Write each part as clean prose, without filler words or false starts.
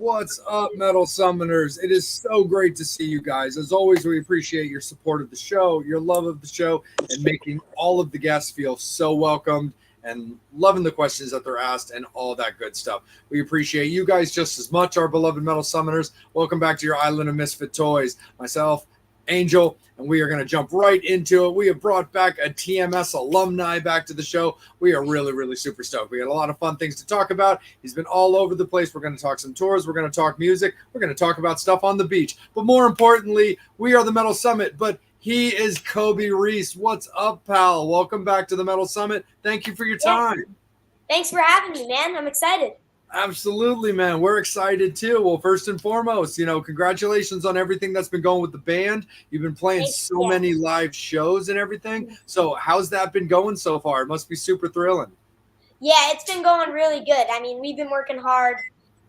What's up, Metal Summoners? It is so great to see you guys. As always, we appreciate your support of the show, your love of the show, and making all of the guests feel so welcomed and loving the questions that they're asked and all that good stuff. We appreciate you guys just as much, our beloved Metal Summoners. Welcome back to your Island of Misfit Toys. Myself, Angel, and we are going to jump right into it. We have brought back a TMS alumni back to the show. We are really, really super stoked. We got a lot of fun things to talk about. He's been all over the place. We're going to talk some tours. We're going to talk music. We're going to talk about stuff on the beach. But more importantly, we are the Metal Summit, but he is Kobi Reese. What's up, pal? Welcome back to the Metal Summit. Thank you for your time. Thanks for having me, man. I'm excited. Absolutely, man. We're excited too. Well, first and foremost, congratulations on everything that's been going with the band. You've been playing so many live shows and everything. So how's that been going so far? It must be super thrilling. Yeah, it's been going really good. I mean, we've been working hard,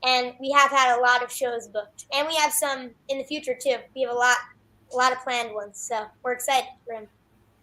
and we have had a lot of shows booked. And we have some in the future too. We have a lot of planned ones. So we're excited for him.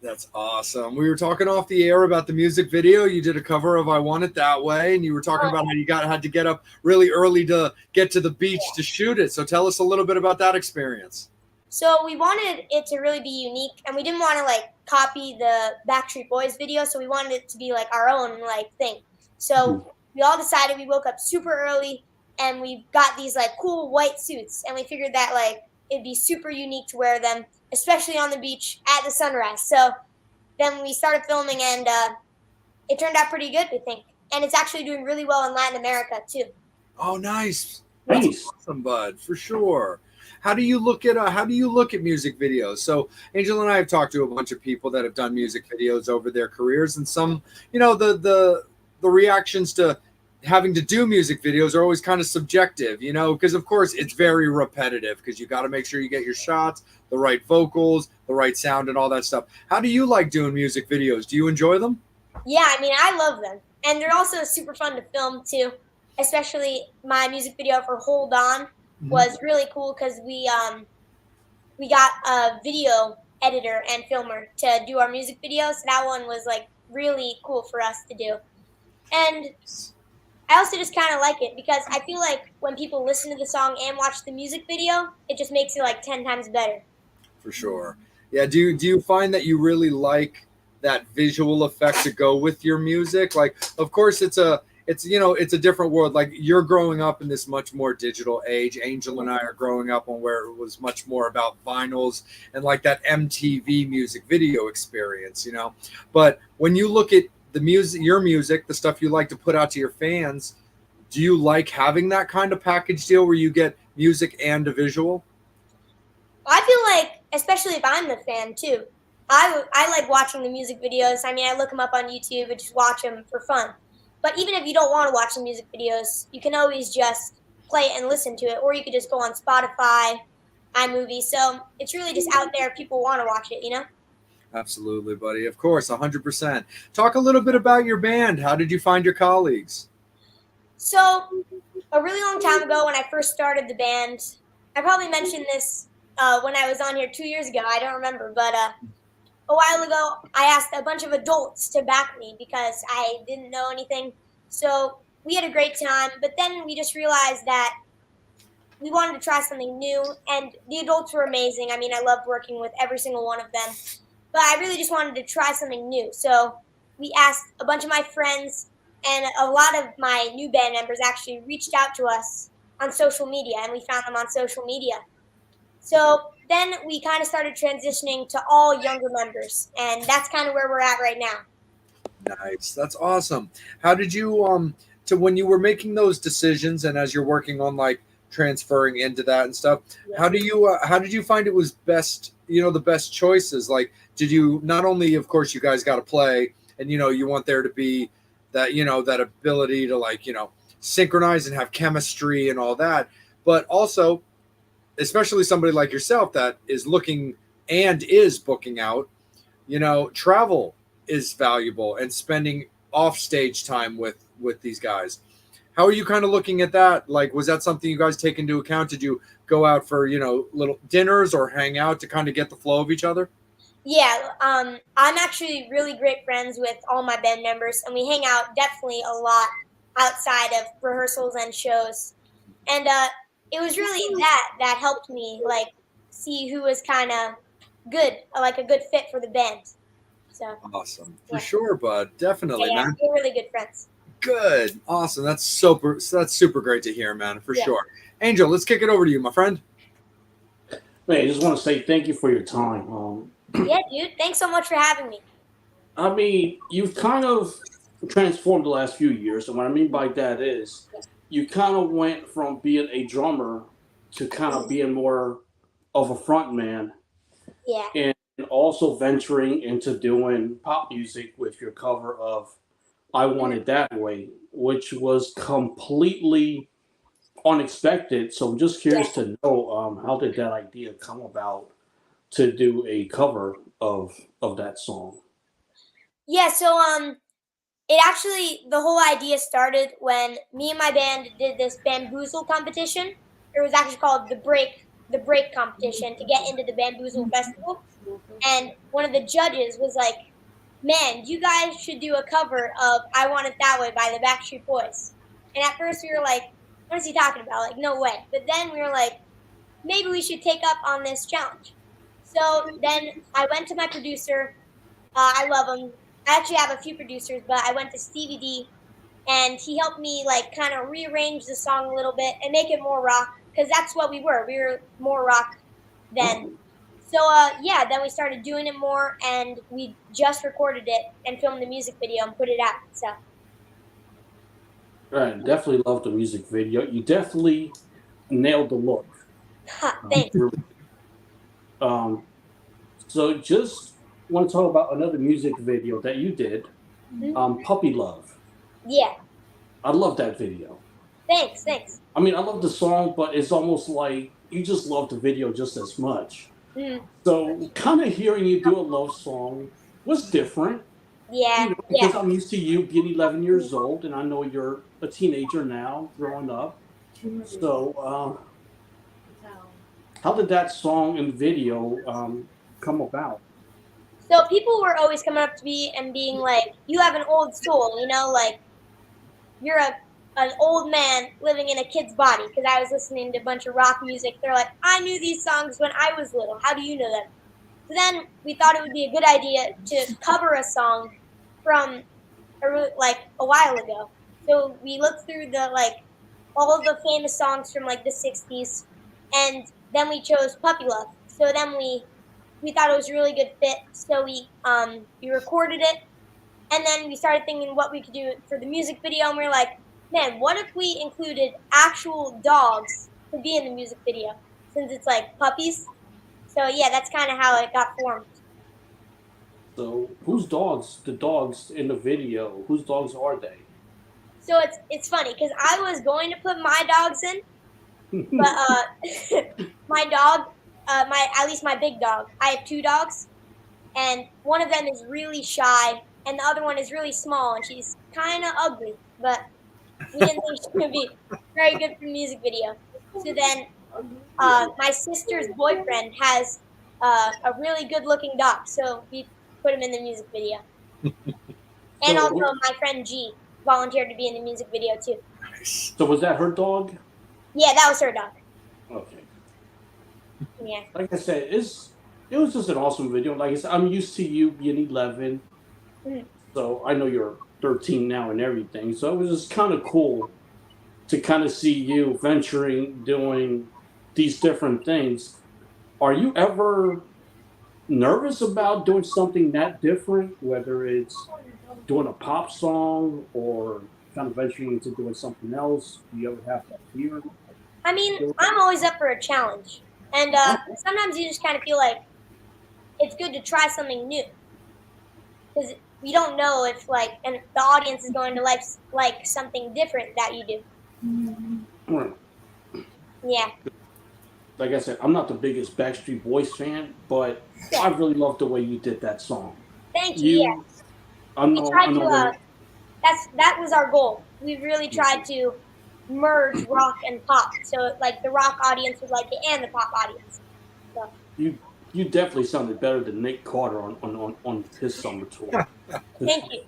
That's awesome. We were talking off the air about the music video. You did a cover of I Want It That Way, and you were talking about how you had to get up really early to get to the beach to shoot it. So tell us a little bit about that experience. So we wanted it to really be unique, and we didn't want to copy the Backstreet Boys video, so we wanted it to be our own thing. So we all decided, we woke up super early, and we got these cool white suits, and we figured that it'd be super unique to wear them, especially on the beach at the sunrise. So then we started filming, and it turned out pretty good, we think. And it's actually doing really well in Latin America too. Oh, nice! That's awesome, bud, for sure. How do you look at music videos? So Angel and I have talked to a bunch of people that have done music videos over their careers, and some, the reactions to having to do music videos are always kind of subjective, because of course it's very repetitive because you got to make sure you get your shots, the right vocals, the right sound, and all that stuff. How do you like doing music videos? Do you enjoy them? Yeah, I mean, I love them. And they're also super fun to film too, especially my music video for Hold On was really cool because we got a video editor and filmer to do our music videos. So that one was really cool for us to do. And I also just kind of like it because I feel like when people listen to the song and watch the music video, it just makes it 10 times better. For sure. Yeah. Do you find that you really like that visual effect to go with your music? Of course, it's a different world. You're growing up in this much more digital age. Angel and I are growing up on where it was much more about vinyls and that MTV music video experience, But when you look at the music, your music, the stuff you like to put out to your fans, do you like having that kind of package deal where you get music and a visual? I feel especially if I'm the fan too, I like watching the music videos. I mean, I look them up on YouTube and just watch them for fun. But even if you don't want to watch the music videos, you can always just play it and listen to it, or you could just go on Spotify, iMovie. So it's really just out there if people want to watch it, Absolutely, buddy. Of course, 100%. Talk a little bit about your band. How did you find your colleagues? So a really long time ago when I first started the band, I probably mentioned this when I was on here 2 years ago. I don't remember, but a while ago, I asked a bunch of adults to back me because I didn't know anything. So we had a great time, but then we just realized that we wanted to try something new, and the adults were amazing. I mean, I loved working with every single one of them, but I really just wanted to try something new. So we asked a bunch of my friends, and a lot of my new band members actually reached out to us on social media, and we found them on social media. So then we kind of started transitioning to all younger members, and that's kind of where we're at right now. Nice. That's awesome. How did you when you were making those decisions and as you're working on transferring into that and stuff, how did you find it was best, the best choices? Did you, not only of course you guys got to play and you want there to be that that ability to synchronize and have chemistry and all that, but also especially somebody like yourself that is looking and is booking out, travel is valuable and spending off stage time with these guys. How are you kind of looking at that? Was that something you guys take into account? Did you go out for, little dinners or hang out to kind of get the flow of each other? Yeah, I'm actually really great friends with all my band members, and we hang out definitely a lot outside of rehearsals and shows. and it was really that helped me like see who was kind of good, like a good fit for the band. So Awesome. For yeah, sure, bud. Definitely, yeah, man. we're really good friends. Good. Awesome. That's super great to hear, man, for Yeah. sure. Angel, let's kick it over to you, my friend. Hey, I just want to say thank you for your time. Yeah, dude. Thanks so much for having me. I mean, you've kind of transformed the last few years, and what I mean by that is you kind of went from being a drummer to kind of being more of a front man, Yeah. and also venturing into doing pop music with your cover of "I Want It That Way," which was completely unexpected. So I'm just Yeah. curious to know how did that idea come about to do a cover of that song? Yeah, so it actually the whole idea started when me and my band did this bamboozle competition. It was actually called the break competition to get into the bamboozle festival. And one of the judges was like, "Man, you guys should do a cover of I Want It That Way by the Backstreet Boys." And at first we were like, "What is he talking about? Like, no way." But then we were like, "Maybe we should take up on this challenge." So then I went to my producer. I love him. I actually have a few producers, but I went to Stevie D, and he helped me like kind of rearrange the song a little bit and make it more rock because that's what we were. We were more rock then. So yeah, then we started doing it more, and we just recorded it and filmed the music video and put it out. So Right, definitely love the music video. You definitely nailed the look. thanks. Really. Um, so just want to talk about another music video that you did, Mhm. Puppy Love. Yeah, I love that video. thanks. I mean, I love the song, but it's almost like you just love the video just as much. Mhm. So kind of hearing you do a love song was different, Yeah, because yeah. I'm used to you being 11 years old, and I know you're a teenager now, growing up. So, how did that song and video come about? So people were always coming up to me and being like, "You have an old soul," like you're an old man living in a kid's body because I was listening to a bunch of rock music. They're like, I knew these songs when I was little. How do you know them? So then we thought it would be a good idea to cover a song from like a while ago. So we looked through the like all of the famous songs from like the '60s, and then we chose Puppy Love. So then we thought it was a really good fit. So we recorded it, and then we started thinking what we could do for the music video, and we were like, man, what if we included actual dogs to be in the music video since it's like puppies? So yeah, that's kind of how it got formed. So, whose dogs? The dogs in the video. Whose dogs are they? So it's funny because I was going to put my dogs in, but my dog, my at least my big dog. I have two dogs, and one of them is really shy, and the other one is really small, and she's kind of ugly. But we didn't think she would be very good for the music video. So then my sister's boyfriend has a really good looking dog, so we put him in the music video. And So, also, my friend G volunteered to be in the music video too. Nice. so was that her dog? Yeah, that was her dog. Okay. Yeah. Like I said, it was just an awesome video. Like I said, I'm used to you being 11, Mhm. so I know you're 13 now and everything. So it was just kind of cool to kind of see you venturing, doing these different things. Are you ever nervous about doing something that different, whether it's doing a pop song or kind of venturing into doing something else? Do you ever have that fear? I mean, I'm always up for a challenge, and sometimes you just kind of feel like it's good to try something new because we don't know if like and the audience is going to like something different that you do. Right. Yeah. Like I said, I'm not the biggest Backstreet Boys fan, but Yeah. I really love the way you did that song. Thank you. Yeah. You, We tried I to know there. that was our goal. We really tried to merge rock and pop. So like the rock audience would like it and the pop audience. So You, you definitely sounded better than Nick Carter on his summer tour. thank you.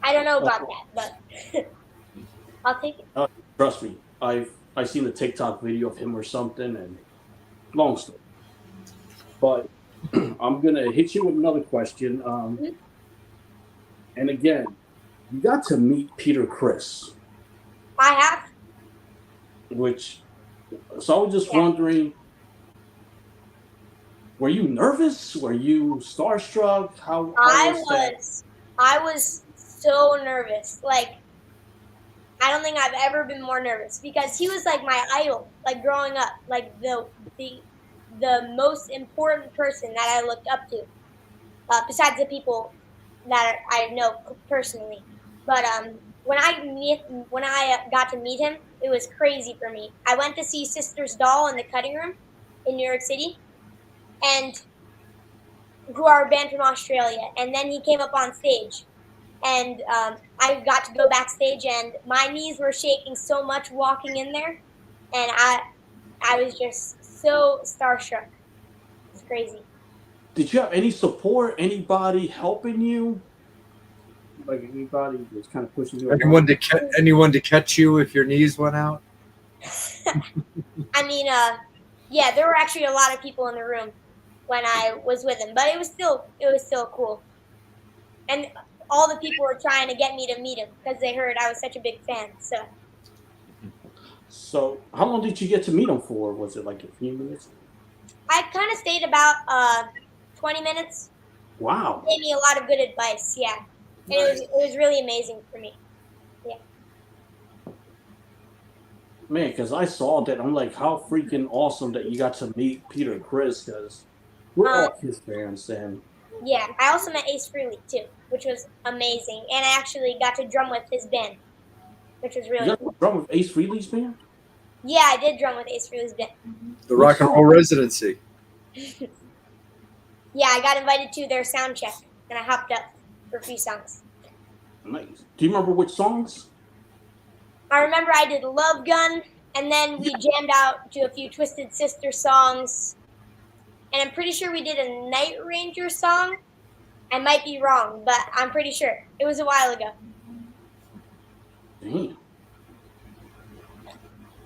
I don't know about that, but I'll take it. Trust me, I've seen a TikTok video of him or something, and long story. But I'm gonna hit you with another question. Mhm. And again, you got to meet Peter Chris, I have. which so I was just Yeah. wondering, were you nervous? Were you starstruck? How I was that? was I was so nervous. Like I don't think I've ever been more nervous because he was like my idol, like growing up, like the most important person that I looked up to, besides the people that I know personally. But when I got to meet him, it was crazy for me. I went to see Sister's Doll in the cutting room in New York City, and who are a band from Australia, and then he came up on stage, and I got to go backstage, and my knees were shaking so much walking in there, and I was just so starstruck. It's crazy. Did you have any support? Anybody helping you? Like anybody was kind of pushing you along? Anyone to catch you if your knees went out? I mean, yeah, there were actually a lot of people in the room when I was with him, but it was still cool, and all the people were trying to get me to meet him because they heard I was such a big fan. So So, how long did you get to meet him for? Was it like a few minutes? I kind of stayed about 20 minutes. Wow, Gave me a lot of good advice. Yeah, and Nice. it was really amazing for me. Yeah. man! Because I saw that, I'm like, how freaking awesome that you got to meet Peter and Chris. Because we're Um, all his fans, and yeah, I also met Ace Frehley too, which was amazing, and I actually got to drum with his band, which was you really got to cool. drum with Ace Frehley's band. Yeah, I did drum with Ace Frehley's band. The What rock and song? roll residency. Yeah, I got invited to their sound check, and I hopped up for a few songs. Nice. Do you remember which songs? I remember I did Love Gun, and then we jammed out to a few Twisted Sister songs, and I'm pretty sure we did a Night Ranger song. I might be wrong, but I'm pretty sure. It was a while ago. Damn.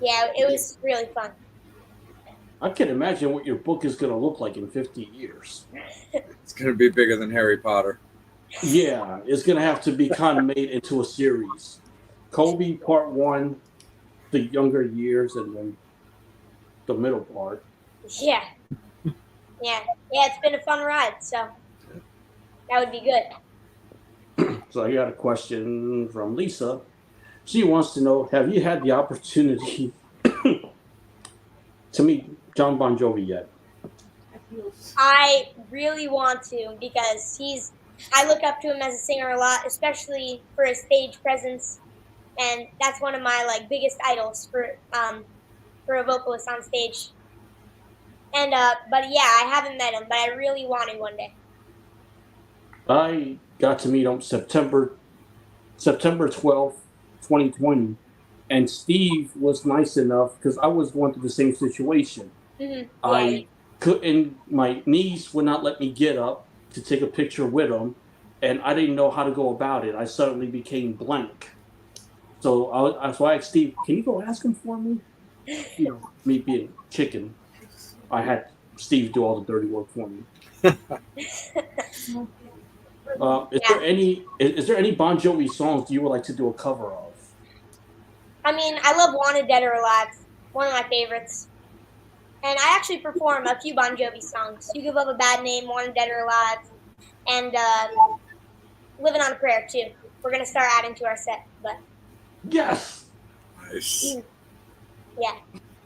Yeah, it was really fun. I can imagine what your book is going to look like in 50 years. It's going to be bigger than Harry Potter. Yeah, it's going to have to be kind of made into a series. Kobi Part 1, the younger years, and then the middle part. Yeah. Yeah. Yeah, it's been a fun ride, so that would be good. So I got a question from Lisa. She wants to know, have you had the opportunity to meet John Bon Jovi yet? I really want to because I look up to him as a singer a lot, especially for his stage presence, and that's one of my like biggest idols for a vocalist on stage. And but yeah, I haven't met him, but I really want to one day. I got to meet him September 12th, 2020. And Steve was nice enough because I was going through the same situation. Mm-hmm. I couldn't, my niece would not let me get up to take a picture with him, and I didn't know how to go about it. I suddenly became blank. So I asked Steve, can you go ask him for me? You know, me being chicken, I had Steve do all the dirty work for me. Is there any Bon Jovi songs you would like to do a cover of? I mean, I love Wanted Dead or Alive, one of my favorites. And I actually perform a few Bon Jovi songs. You Give Love a Bad Name, Wanted Dead or Alive, and Living on a Prayer too. We're gonna start adding to our set, but Yes. Nice. yeah.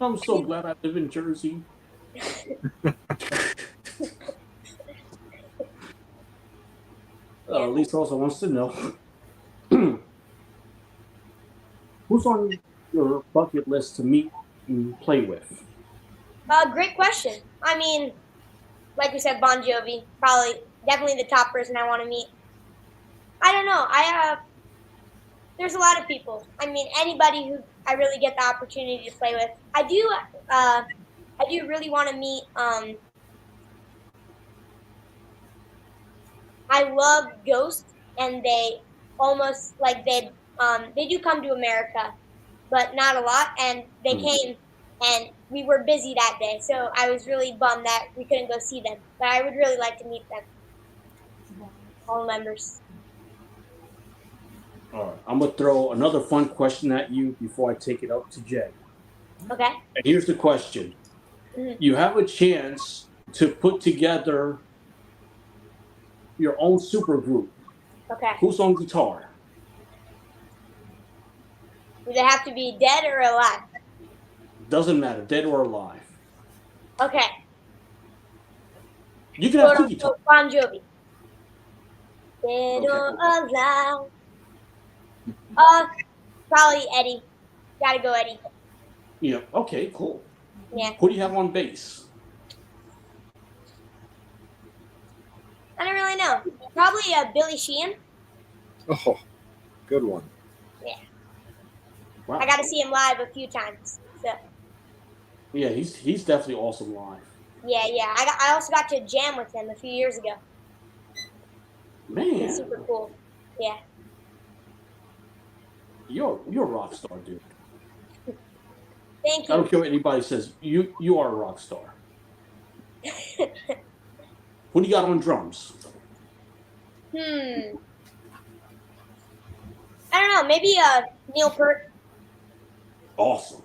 I'm so glad I live in Jersey. Lisa also wants to know who's on your bucket list to meet and play with? Great question. I mean, like we said, Bon Jovi, definitely the top person I want to meet. I don't know. There's a lot of people. I mean, anybody who I really get the opportunity to play with. I do really want to meet. I love Ghost, and almost like they do come to America, but not a lot. And they came, and we were busy that day, so I was really bummed that we couldn't go see them. But I would really like to meet them, all members. All right, I'm gonna throw another fun question at you before I take it up to Jay. Okay. And here's the question: You have a chance to put together your own super group. Okay. Who's on guitar? Do they have to be dead or alive? Doesn't matter, dead or alive. Okay. You can have two guitars. Bon Jovi. Dead or alive? Probably Eddie. Gotta go Eddie. Yeah. Okay. Cool. Yeah. Who do you have on bass? I don't really know. Probably Billy Sheehan. Oh, good one. Yeah. Wow. I got to see him live a few times. So. Yeah, he's definitely awesome live. Yeah. I also got to jam with him a few years ago. Man. He's super cool. Yeah. You're a rock star, dude. Thank you. I don't care what anybody says. You are a rock star. What do you got on drums? I don't know. Maybe Neil Peart. Awesome.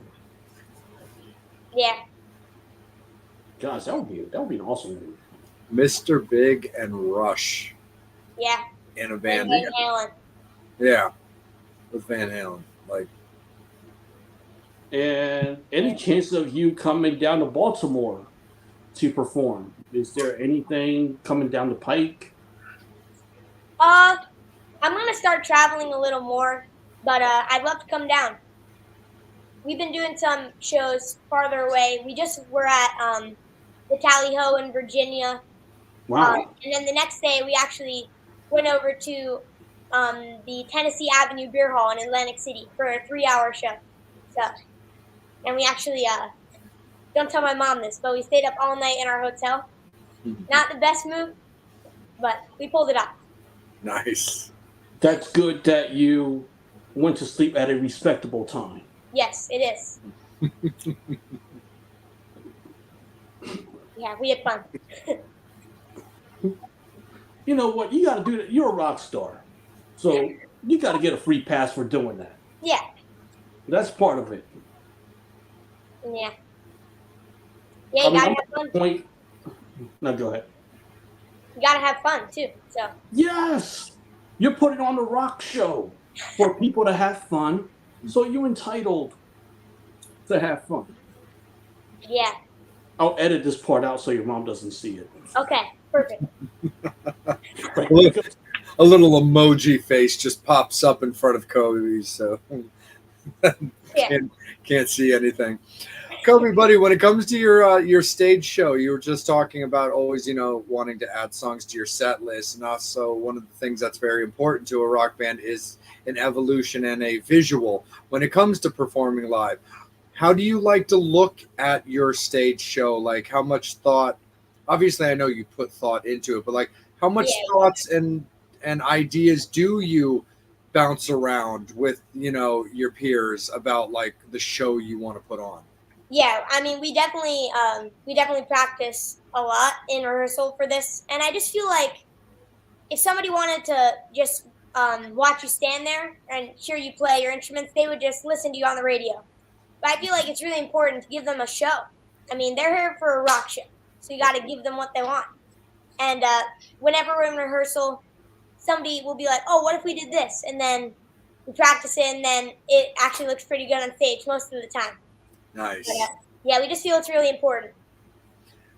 Yeah. Gosh, that would be an awesome movie. Mr. Big and Rush. Yeah. In a band. Van Halen. Yeah. With Van Halen. Like. And any chance of you coming down to Baltimore to perform? Is there anything coming down the pike? I'm gonna start traveling a little more, but I'd love to come down. We've been doing some shows farther away. We just were at the Tally Ho in Virginia. Wow. And then the next day we actually went over to the Tennessee Avenue Beer Hall in Atlantic City for a 3-hour show. So, and we actually don't tell my mom this, but we stayed up all night in our hotel. Not the best move, but we pulled it off. Nice. That's good that you went to sleep at a respectable time. Yes, it is. Yeah, we had fun. You know what? You got to do that. You're a rock star. So you got to get a free pass for doing that. Yeah. That's part of it. Yeah. Yeah, you gotta have fun. No, go ahead. You gotta have fun too. So. Yes, you're putting on the rock show for people to have fun. So you're entitled to have fun. Yeah. I'll edit this part out so your mom doesn't see it. Okay, perfect. A little emoji face just pops up in front of Kobe, so can't see anything. Kobe, buddy, when it comes to your stage show, you were just talking about always, wanting to add songs to your set list, and also one of the things that's very important to a rock band is an evolution and a visual. When it comes to performing live, how do you like to look at your stage show? Like, how much thought? Obviously, I know you put thought into it, but like, how much thoughts and ideas do you bounce around with your peers about like the show you want to put on? Yeah, I mean, we definitely practice a lot in rehearsal for this, and I just feel like if somebody wanted to just watch you stand there and hear you play your instruments, they would just listen to you on the radio. But I feel like it's really important to give them a show. I mean, they're here for a rock show, so you got to give them what they want. And whenever we're in rehearsal, somebody will be like, "Oh, what if we did this?" And then we practice it, and then it actually looks pretty good on stage most of the time. Nice. Yeah, we just feel it's really important.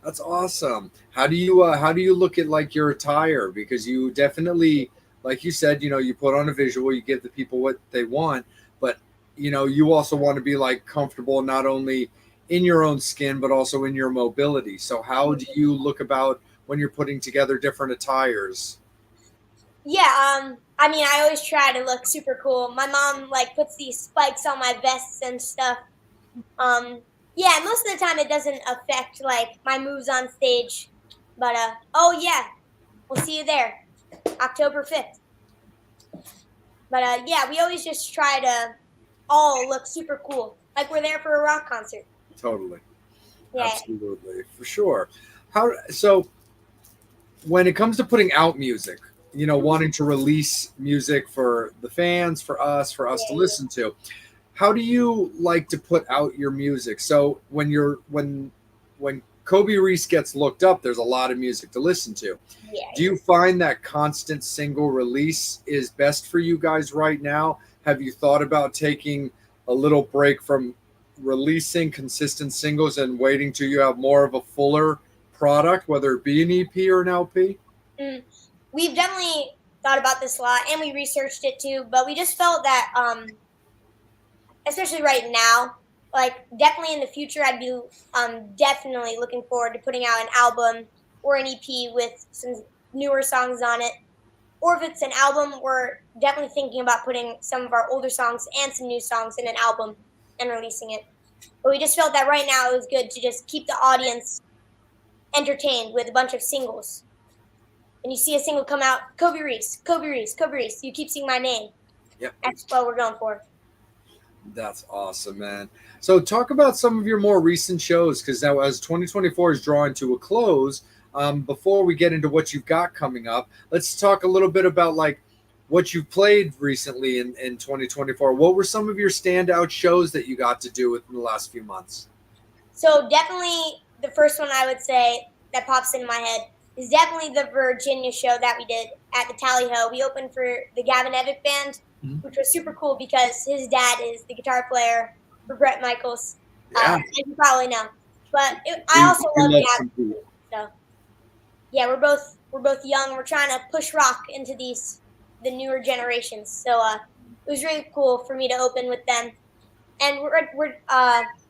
That's awesome. How do you look at like your attire? Because you definitely, like you said, you put on a visual, you give the people what they want, but you also want to be like comfortable not only in your own skin but also in your mobility. So how do you look about when you're putting together different attires? Yeah, I mean, I always try to look super cool. My mom like puts these spikes on my vests and stuff. Yeah, most of the time it doesn't affect like my moves on stage. But oh yeah, we'll see you there, October 5th. But yeah, we always just try to all look super cool, like we're there for a rock concert. Totally. Yeah. Absolutely, for sure. How so when it comes to putting out music, wanting to release music for the fans, for us to listen to, how do you like to put out your music? So when Kobi Reese gets looked up, there's a lot of music to listen to. Yeah. Do you find that constant single release is best for you guys right now? Have you thought about taking a little break from releasing consistent singles and waiting till you have more of a fuller product, whether it be an EP or an LP? We've definitely thought about this a lot, and we researched it too. But we just felt that, especially right now, like definitely in the future, I'd be definitely looking forward to putting out an album or an EP with some newer songs on it. Or if it's an album, we're definitely thinking about putting some of our older songs and some new songs in an album and releasing it. But we just felt that right now it was good to just keep the audience entertained with a bunch of singles. And you see a single come out, Kobi Reese, Kobi Reese, Kobi Reese. You keep seeing my name. Yep. That's what we're going for. That's awesome, man. So talk about some of your more recent shows, because now as 2024 is drawing to a close, before we get into what you've got coming up, let's talk a little bit about like what you've played recently in 2024. What were some of your standout shows that you got to do within the last few months? So definitely the first one I would say that pops in my head is definitely the Virginia show that we did at the Tally Ho. We opened for the Gavin Evick Band, which was super cool because his dad is the guitar player for Bret Michaels. Yeah. As you probably know. But I also love Gavin. So yeah, we're both young. We're trying to push rock into the newer generations. So it was really cool for me to open with them. And we're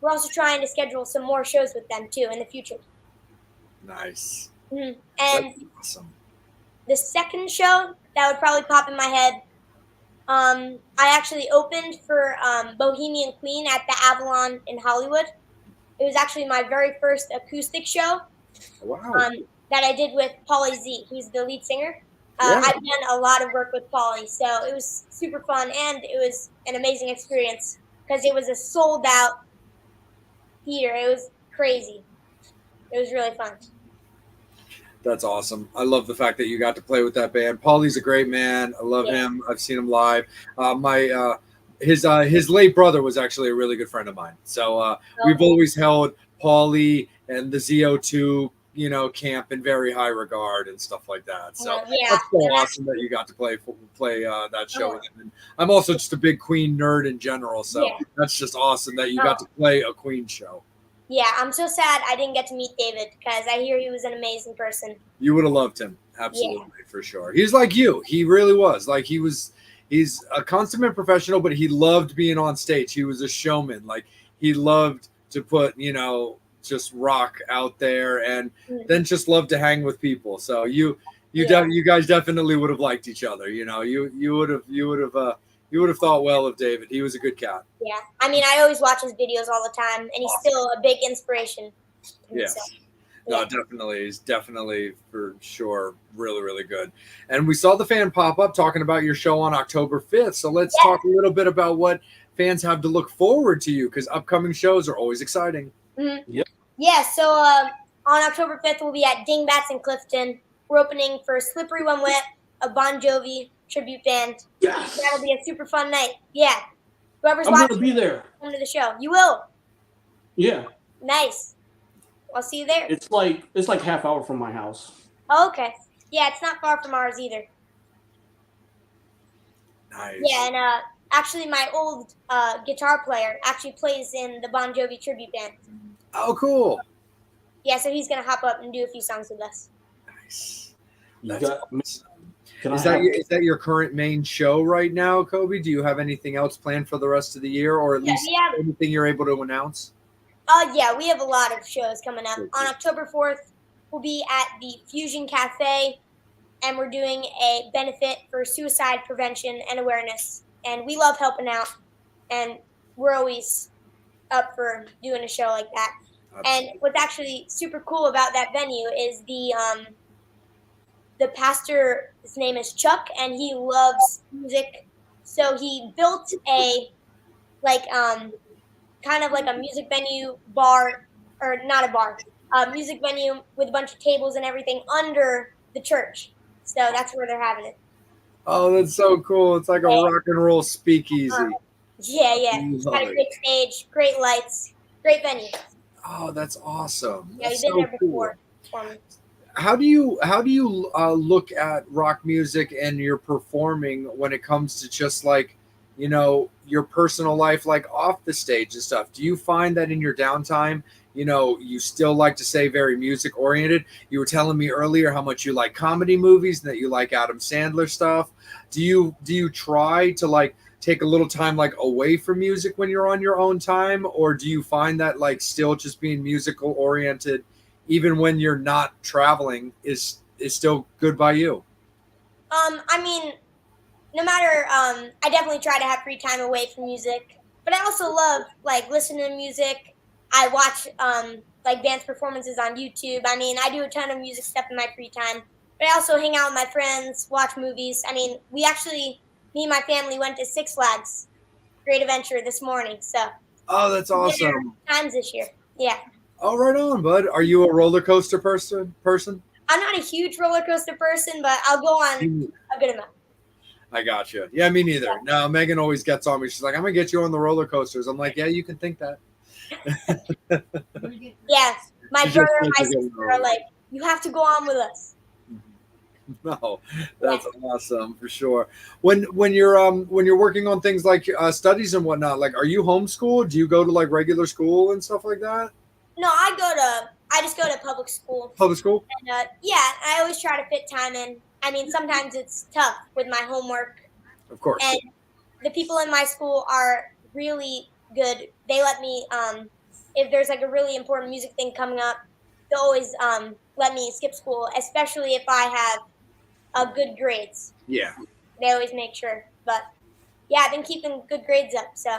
also trying to schedule some more shows with them too in the future. Nice. And that's awesome. The second show that would probably pop in my head, I actually opened for Bohemian Queen at the Avalon in Hollywood. It was actually my very first acoustic show. Wow. That I did with Pauly Z, who's the lead singer. Yeah. I've done a lot of work with Pauly, so it was super fun and it was an amazing experience because it was a sold out theater. It was crazy. It was really fun. That's awesome. I love the fact that you got to play with that band. Paulie's a great man. I love him. I've seen him live. His late brother was actually a really good friend of mine. So we've always held Paulie and the ZO2, camp in very high regard and stuff like that. So that's so awesome that you got to play that show with him. And I'm also just a big Queen nerd in general. So that's just awesome that you got to play a Queen show. Yeah, I'm so sad I didn't get to meet David because I hear he was an amazing person. You would have loved him. Absolutely, for sure. He's like you. He really was. Like he's a consummate professional, but he loved being on stage. He was a showman. Like he loved to put, just rock out there and then just loved to hang with people. So you guys definitely would have liked each other. You would have thought well of David. He was a good cat. Yeah. I mean, I always watch his videos all the time, and he's still a big inspiration. Yes. So, no, definitely. He's definitely, for sure, really, really good. And we saw the fan pop up talking about your show on October 5th. So let's talk a little bit about what fans have to look forward to you, because upcoming shows are always exciting. Mm-hmm. Yep. Yeah, so on October 5th, we'll be at Dingbats in Clifton. We're opening for Slippery When Wet, a Bon Jovi tribute band. Yes. That'll be a super fun night. Yeah. Whoever's I'm watching, going to be there. Come to the show. You will. Yeah. Nice. I'll see you there. It's like half hour from my house. Oh, okay. Yeah, it's not far from ours either. Nice. Yeah, and actually my old guitar player actually plays in the Bon Jovi tribute band. Oh, cool. Yeah, so he's going to hop up and do a few songs with us. Nice. Is that your current main show right now, Kobi? Do you have anything else planned for the rest of the year, or at least anything you're able to announce? Yeah, we have a lot of shows coming up. On October 4th, we'll be at the Fusion Cafe, and we're doing a benefit for suicide prevention and awareness. And we love helping out, and we're always up for doing a show like that. Absolutely. And what's actually super cool about that venue is the pastor, his name is Chuck, and he loves music So he built a like kind of like a music venue bar, or not a bar, a music venue with a bunch of tables and everything under the church. So that's where they're having it. Oh, that's so cool. It's like a Yeah. rock and roll speakeasy. Yeah. It's got a great stage, great lights, great venue. Oh, that's awesome. Yeah, That's we've been so there before. cool. How do you look at rock music and your performing when it comes to just like, your personal life, like off the stage and stuff? Do you find that in your downtime, you still like to stay very music oriented? You were telling me earlier how much you like comedy movies and that you like Adam Sandler stuff. Do you try to like take a little time like away from music when you're on your own time, or do you find that like still just being musical oriented even when you're not traveling is still good by you? I mean, no matter, I definitely try to have free time away from music, but I also love like listening to music. I watch like dance performances on YouTube. I mean, I do a ton of music stuff in my free time, but I also hang out with my friends, watch movies. I mean, me and my family went to Six Flags Great Adventure this morning, so Oh, that's awesome. times this year. Yeah. Oh, right on, bud. Are you a roller coaster person? I'm not a huge roller coaster person, but I'll go on a good amount. I got you. Yeah, me neither. Yeah. No, Megan always gets on me. She's like, I'm gonna get you on the roller coasters. I'm like, yeah, you can think that. Yeah, my brother and my sister are like, you have to go on with us. No, that's awesome for sure. When you're working on things like studies and whatnot, like, are you homeschooled? Do you go to like regular school and stuff like that? No, I just go to public school. Public school? And yeah, I always try to fit time in. I mean, sometimes it's tough with my homework. Of course. And the people in my school are really good. They let me, if there's like a really important music thing coming up, they'll always let me skip school, especially if I have good grades. Yeah. They always make sure. But yeah, I've been keeping good grades up. So,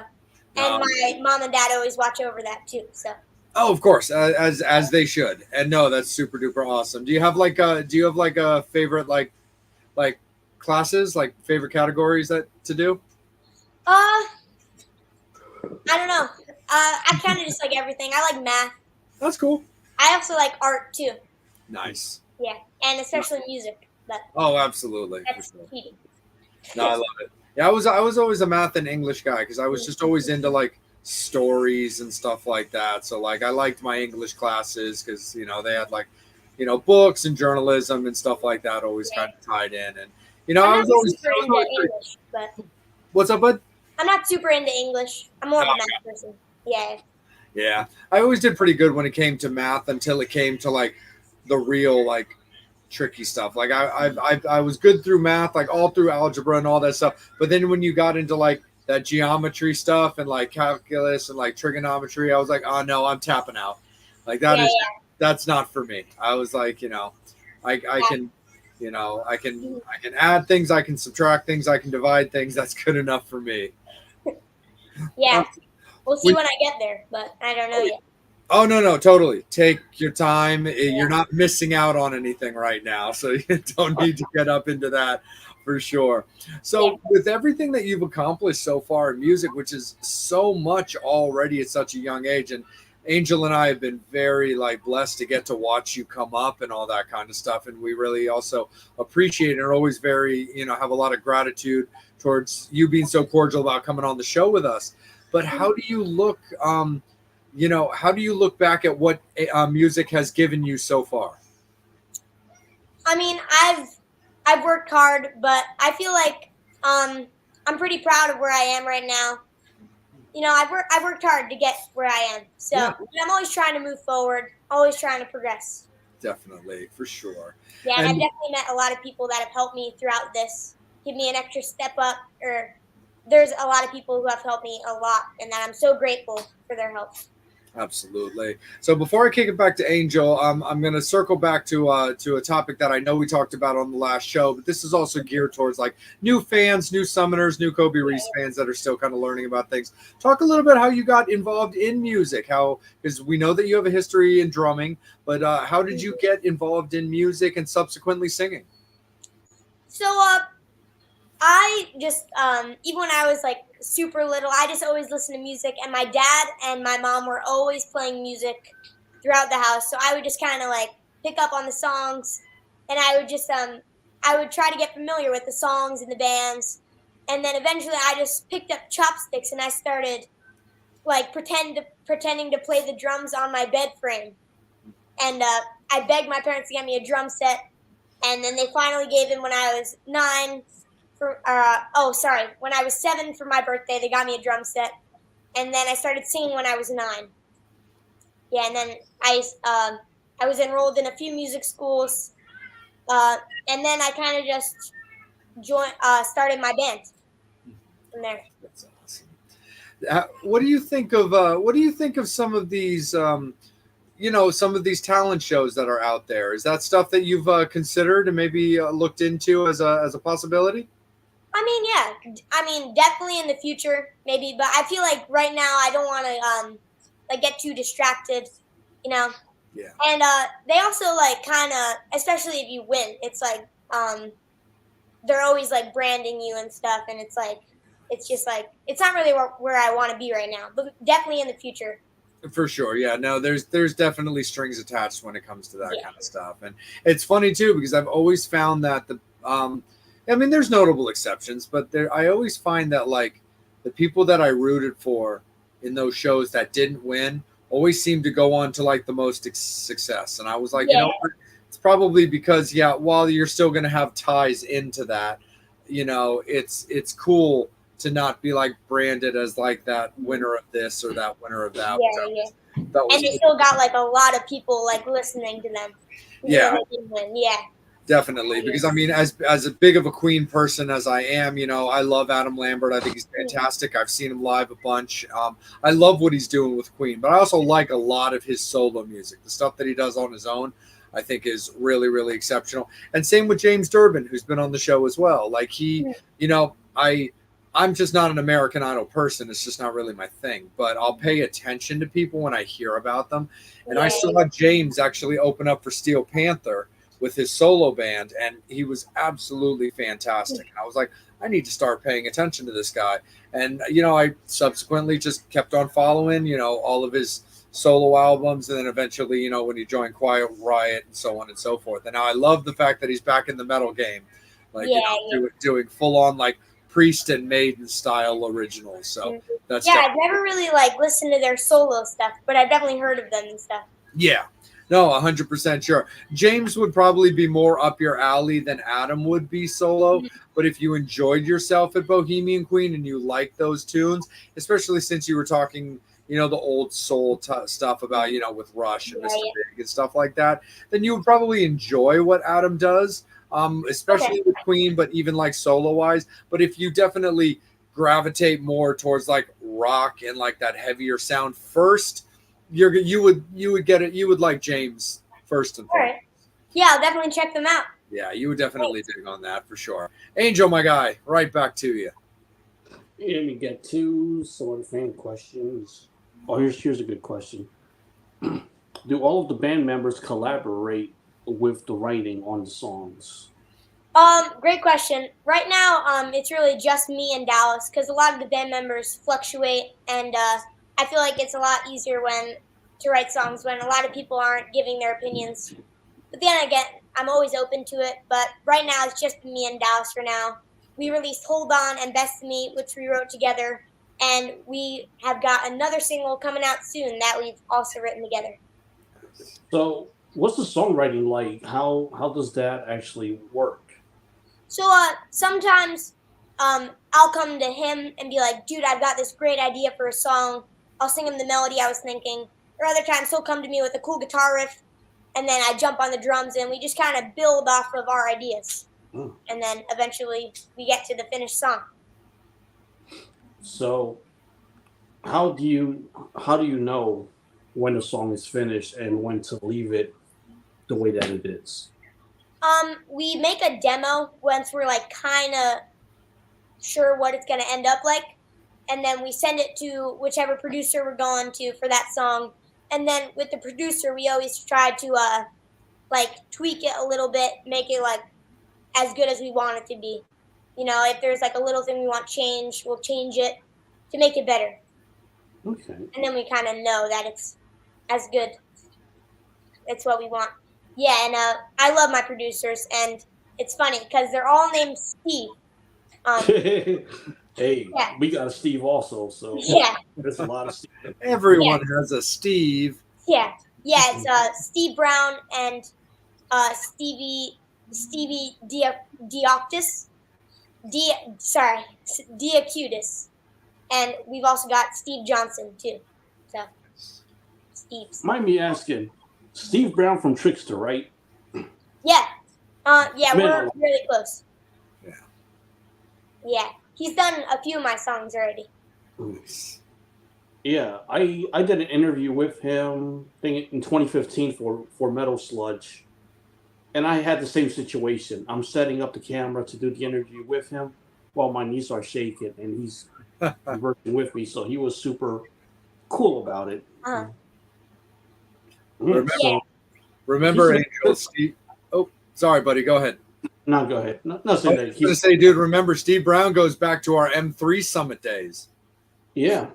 and my mom and dad always watch over that too. So. Oh, of course, as they should. And no, that's super duper awesome. Do you have like a favorite like classes, like favorite categories that to do? I don't know. I kind of just like everything. I like math. That's cool. I also like art too. Nice. Yeah, and especially music. But oh, absolutely. That's cheating. No, I love it. Yeah, I was always a math and English guy because I was just always into like stories and stuff like that. So like I liked my English classes because they had like books and journalism and stuff like that always kind of tied in. And I was always super into English. But what's up, bud? I'm not super into English. I'm more of a math person. Yeah. Yeah, I always did pretty good when it came to math until it came to like the real like tricky stuff. Like I was good through math, like all through algebra and all that stuff. But then when you got into like that geometry stuff and like calculus and like trigonometry, I was like, oh no, I'm tapping out. Like that's not for me. I was like, I can add things, I can subtract things, I can divide things. That's good enough for me. Yeah. We'll see when I get there, but I don't know yet. Oh, no, totally. Take your time. You're not missing out on anything right now, so you don't need to get up into that for sure. So with everything that you've accomplished so far in music, which is so much already at such a young age, and Angel and I have been very like blessed to get to watch you come up and all that kind of stuff, and we really also appreciate and are always very, have a lot of gratitude towards you being so cordial about coming on the show with us. But how do you look, how do you look back at what music has given you so far? I mean, I've worked hard, but I feel like I'm pretty proud of where I am right now. I've worked hard to get where I am. So I'm always trying to move forward, always trying to progress. Definitely, for sure. Yeah, and I've definitely met a lot of people that have helped me throughout this, give me an extra step up, or there's a lot of people who have helped me a lot, and that I'm so grateful for their help. Absolutely. So before I kick it back to Angel, I'm going to circle back to a topic that I know we talked about on the last show, but this is also geared towards like new fans, new summoners, new Kobi Reese fans that are still kind of learning about things. Talk a little bit how you got involved in music, because we know that you have a history in drumming, but how did you get involved in music and subsequently singing? So I just even when I was like super little, I just always listened to music, and my dad and my mom were always playing music throughout the house. So I would just kind of like pick up on the songs, and I would just I would try to get familiar with the songs and the bands, and then eventually I just picked up chopsticks and I started like pretending to play the drums on my bed frame, and I begged my parents to get me a drum set, and then they finally gave in when I was 9. When I was 7 for my birthday, they got me a drum set, and then I started singing when I was 9. Yeah, and then I was enrolled in a few music schools, and then I kind of just started my band from there. That's awesome. What do you think of some of these some of these talent shows that are out there? Is that stuff that you've considered and maybe looked into as a possibility? I mean, yeah. I mean, definitely in the future, maybe. But I feel like right now I don't want to like get too distracted, you know. Yeah. And they also like kind of, especially if you win, it's like they're always like branding you and stuff, and it's just like it's not really where I want to be right now. But definitely in the future. For sure, yeah. No, there's definitely strings attached when it comes to that kind of stuff, and it's funny too because I've always found that I mean, there's notable exceptions, but I always find that like the people that I rooted for in those shows that didn't win always seem to go on to like the most success, and I was like, you know, it's probably because while you're still going to have ties into that, you know, it's cool to not be like branded as like that winner of this or that winner of that. And they still got like a lot of people like listening to them. Yeah. Yeah. Definitely. Because I mean, as a big of a Queen person as I am, you know, I love Adam Lambert. I think he's fantastic. I've seen him live a bunch. I love what he's doing with Queen, but I also like a lot of his solo music. The stuff that he does on his own, I think is really, really exceptional. And same with James Durbin, who's been on the show as well. Like he, you know, I'm just not an American Idol person. It's just not really my thing. But I'll pay attention to people when I hear about them. And I saw James actually open up for Steel Panther with his solo band, and he was absolutely fantastic. I was like, I need to start paying attention to this guy. And, you know, I subsequently just kept on following, you know, all of his solo albums. And then eventually, you know, when he joined Quiet Riot and so on and so forth. And now I love the fact that he's back in the metal game, like, doing full on like Priest and Maiden style originals. So that's I've never really like listened to their solo stuff, but I've definitely heard of them and stuff. Yeah. No, 100% sure. James would probably be more up your alley than Adam would be solo. But if you enjoyed yourself at Bohemian Queen and you like those tunes, especially since you were talking, you know, the old soul stuff about, you know, with Rush and Mr. Big and stuff like that, then you would probably enjoy what Adam does, especially with Queen, but even like solo wise. But if you definitely gravitate more towards like rock and like that heavier sound first, you would get it. You would like James first and foremost. Yeah, I'll definitely check them out. Yeah, you would definitely dig on that for sure. Angel, my guy, right back to you. And we get two sort of fan questions. Oh, here's a good question. Do all of the band members collaborate with the writing on the songs? Great question. Right now, it's really just me and Dallas because a lot of the band members fluctuate, and I feel like it's a lot easier to write songs when a lot of people aren't giving their opinions. But then again, I'm always open to it. But right now, it's just me and Dallas for now. We released Hold On and Best of Me, which we wrote together. And we have got another single coming out soon that we've also written together. So what's the songwriting like? How does that actually work? So sometimes I'll come to him and be like, dude, I've got this great idea for a song. I'll sing him the melody I was thinking. Or other times he'll come to me with a cool guitar riff, and then I jump on the drums, and we just kind of build off of our ideas. And then eventually we get to the finished song. So how do you know when a song is finished and when to leave it the way that it is? We make a demo once we're like kind of sure what it's going to end up like. And then we send it to whichever producer we're going to for that song. And then with the producer, we always try to like tweak it a little bit, make it like as good as we want it to be. if there's like a little thing we want changed, we'll change it to make it better. Okay. And then we kind of know that it's as good. It's what we want. Yeah, and I love my producers, and it's funny because they're all named Steve. Hey, Yeah. we got a Steve also, so Yeah, there's a lot of Steve. Everyone has a Steve. yeah. It's Steve Brown and Stevie Deoctis, Deacutis, and we've also got Steve Johnson too. So Steve's. Mind me asking, Steve Brown from Trickster, right? Yeah, Man, we're really close. Yeah. Yeah, he's done a few of my songs already. Nice. Yeah, I did an interview with him, I think in 2015 for Metal Sludge, and I had the same situation. I'm setting up the camera to do the interview with him while my knees are shaking, and he's working with me, so he was super cool about it. Uh-huh. Remember Angel Steve. Oh, sorry, buddy. Go ahead. No, go ahead. No, say I was that. going to say, dude, remember Steve Brown goes back to our M3 Summit days. Yeah.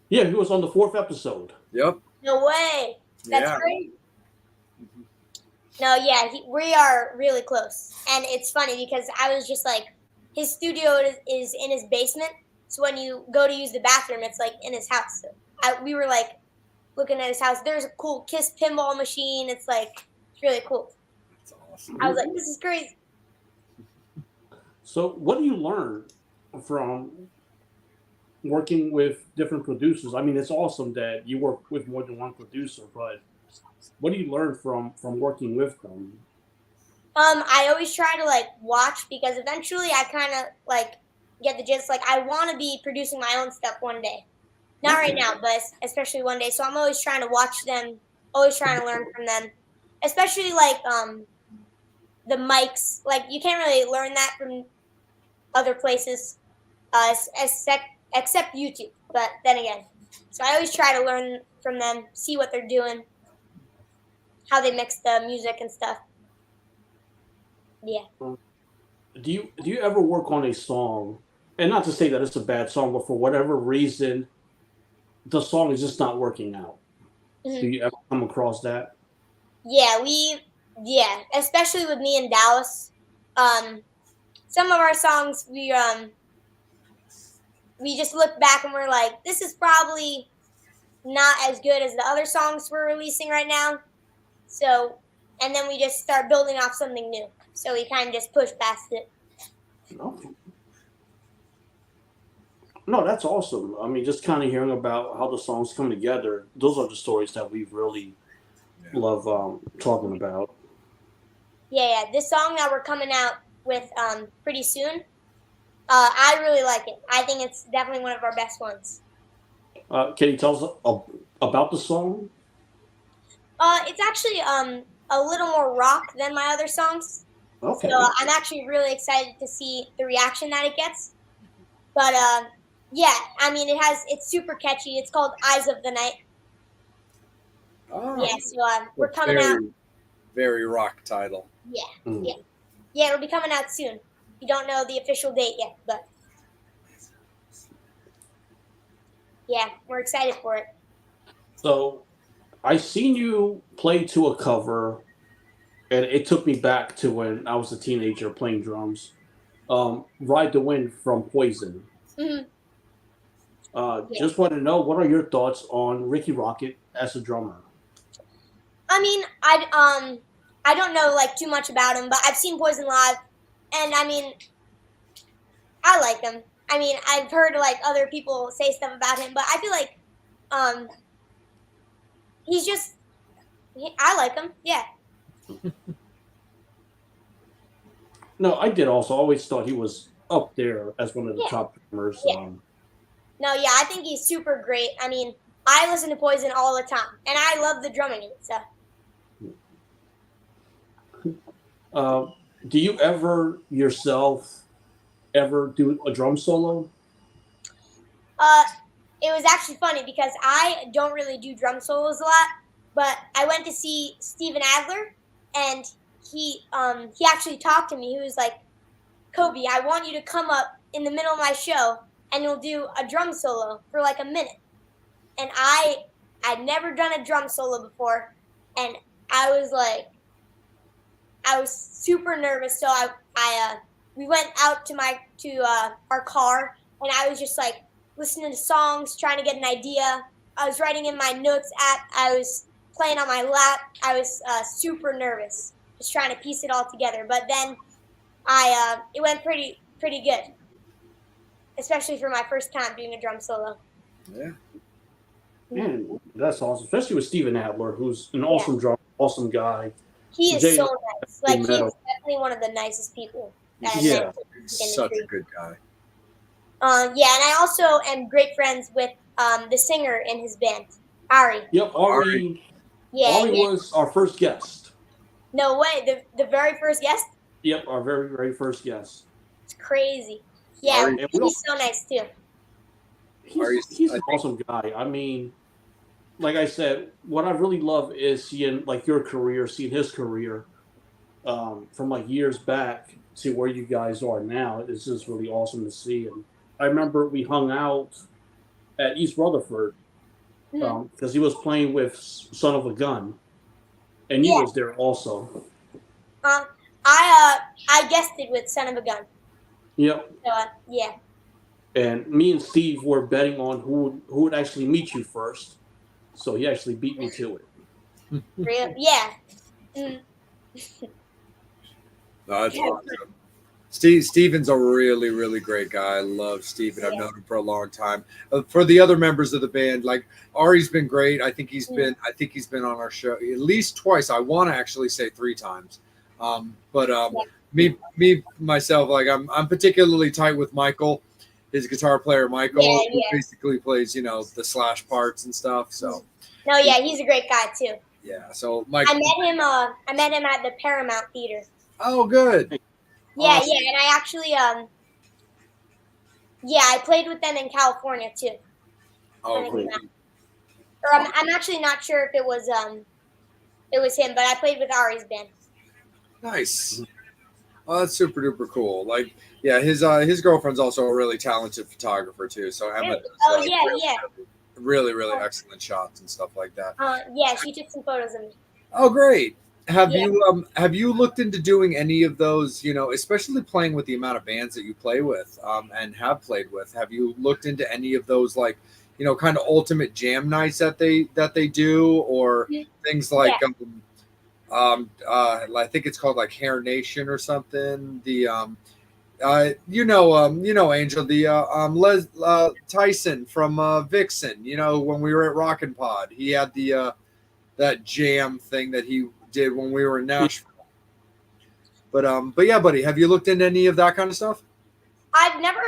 Yeah, he was on the 4th episode. Yep. No way. That's great. No, yeah, we are really close. And it's funny because I was just like, his studio is in his basement. So when you go to use the bathroom, it's like in his house. So we were like looking at his house. There's a cool Kiss pinball machine. It's really cool. That's awesome. I was like, this is crazy. So what do you learn from working with different producers? I mean, it's awesome that you work with more than one producer, but what do you learn from working with them? I always try to watch because eventually I kind of get the gist. Like I want to be producing my own stuff one day. Not right now, but especially one day. So I'm always trying to watch them, always trying to learn from them. Especially the mics. Like you can't really learn that from other places, except YouTube. But then again, so I always try to learn from them, see what they're doing, how they mix the music and stuff. Yeah. Do you ever work on a song, and not to say that it's a bad song, but for whatever reason, the song is just not working out? Mm-hmm. Do you ever come across that? Yeah, especially with me and Dallas. Some of our songs we just look back and we're like, this is probably not as good as the other songs we're releasing right now. So, and then we just start building off something new. So we kind of just push past it. No, that's awesome. I mean, just kind of hearing about how the songs come together. Those are the stories that we really love talking about. Yeah. This song that we're coming out with pretty soon, I really like it. I think it's definitely one of our best ones. Can you tell us about the song? It's actually a little more rock than my other songs. Okay. So I'm actually really excited to see the reaction that it gets. But yeah, I mean, it's super catchy. It's called Eyes of the Night. Oh, yeah, so we're coming out. Very rock title. Yeah, it'll be coming out soon. We don't know the official date yet, but yeah, we're excited for it. So I seen you play to a cover, and it took me back to when I was a teenager playing drums. Ride the Wind from Poison. Mm-hmm. Just want to know, what are your thoughts on Ricky Rocket as a drummer? I mean, I don't know too much about him, but I've seen Poison live, and I mean, I like him. I mean, I've heard other people say stuff about him, but I feel like he's just I like him. Yeah. No, I did also. Always thought he was up there as one of the top drummers. Yeah. No, yeah, I think he's super great. I mean, I listen to Poison all the time, and I love the drumming in it. So. Do you ever yourself do a drum solo? It was actually funny because I don't really do drum solos a lot, but I went to see Steven Adler, and he actually talked to me. He was like, Kobi, I want you to come up in the middle of my show and you'll do a drum solo for like a minute. And I'd never done a drum solo before, and I was super nervous. So we went out to our car, and I was just like listening to songs, trying to get an idea. I was writing in my notes app. I was playing on my lap. I was super nervous, just trying to piece it all together. But then it went pretty good, especially for my first time doing a drum solo. Yeah. Man, that's awesome. Especially with Steven Adler, who's an awesome drummer, awesome guy. He is so nice. Like, he's definitely one of the nicest people that I've met. He's such a good guy. Yeah, and I also am great friends with the singer in his band, Ari. Yep, Ari. Yeah, Ari was our first guest. No way, the very first guest? Yep, our very, very first guest. It's crazy. Yeah, he's so nice too. He's an awesome guy. I mean, like I said, what I really love is seeing like your career, seeing his career from like years back to where you guys are now. It's just really awesome to see. And I remember we hung out at East Rutherford because he was playing with Son of a Gun, and you was there also. I guested with Son of a Gun. Yep. So yeah. And me and Steve were betting on who would actually meet you first. So he actually beat me to it. Really? Yeah. Mm. No, that's awesome. Steven's a really, really great guy. I love Steven. I've known him for a long time. For the other members of the band, like Ari's been great. I think he's been on our show at least twice. I want to actually say 3 times. Me myself, like I'm particularly tight with Michael, his guitar player Michael, who basically plays, the Slash parts and stuff. So no, yeah, he's a great guy too. Yeah, so Michael, I met him at the Paramount Theater. Oh, good. Yeah, awesome. Yeah, and I actually I played with them in California too. Oh, cool. Or I'm actually not sure if it was him, but I played with Ari's band. Nice. Oh, that's super duper cool. Like, yeah, his girlfriend's also a really talented photographer too. So Emma does, really, really excellent shots and stuff like that. Yeah, she took some photos of me. Oh, great. Have you looked into doing any of those, especially playing with the amount of bands that you play with and have played with? Have you looked into any of those, like, kind of ultimate jam nights that they do, or things like I think it's called like Hair Nation or something. The Angel, the Tyson from Vixen, when we were at Rockin' Pod, he had the that jam thing that he did when we were in Nashville. But yeah, buddy, have you looked into any of that kind of stuff? I've never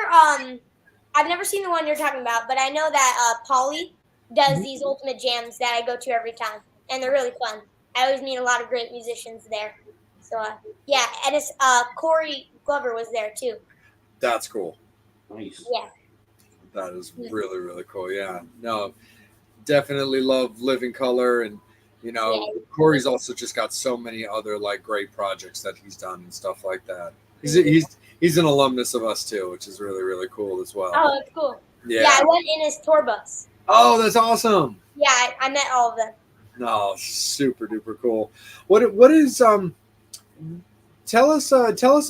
seen the one you're talking about, but I know that Polly does these ultimate jams that I go to every time, and they're really fun. I always meet a lot of great musicians there. So yeah, and it's Corey Glover was there too. That's cool. Nice. Yeah. That is really, really cool. Yeah. No, definitely love Living Color, and Corey's also just got so many other like great projects that he's done and stuff like that. He's an alumnus of us too, which is really, really cool as well. Oh, that's cool. Yeah. Yeah, I went in his tour bus. Oh, that's awesome. Yeah, I met all of them. No, super duper cool. What is tell us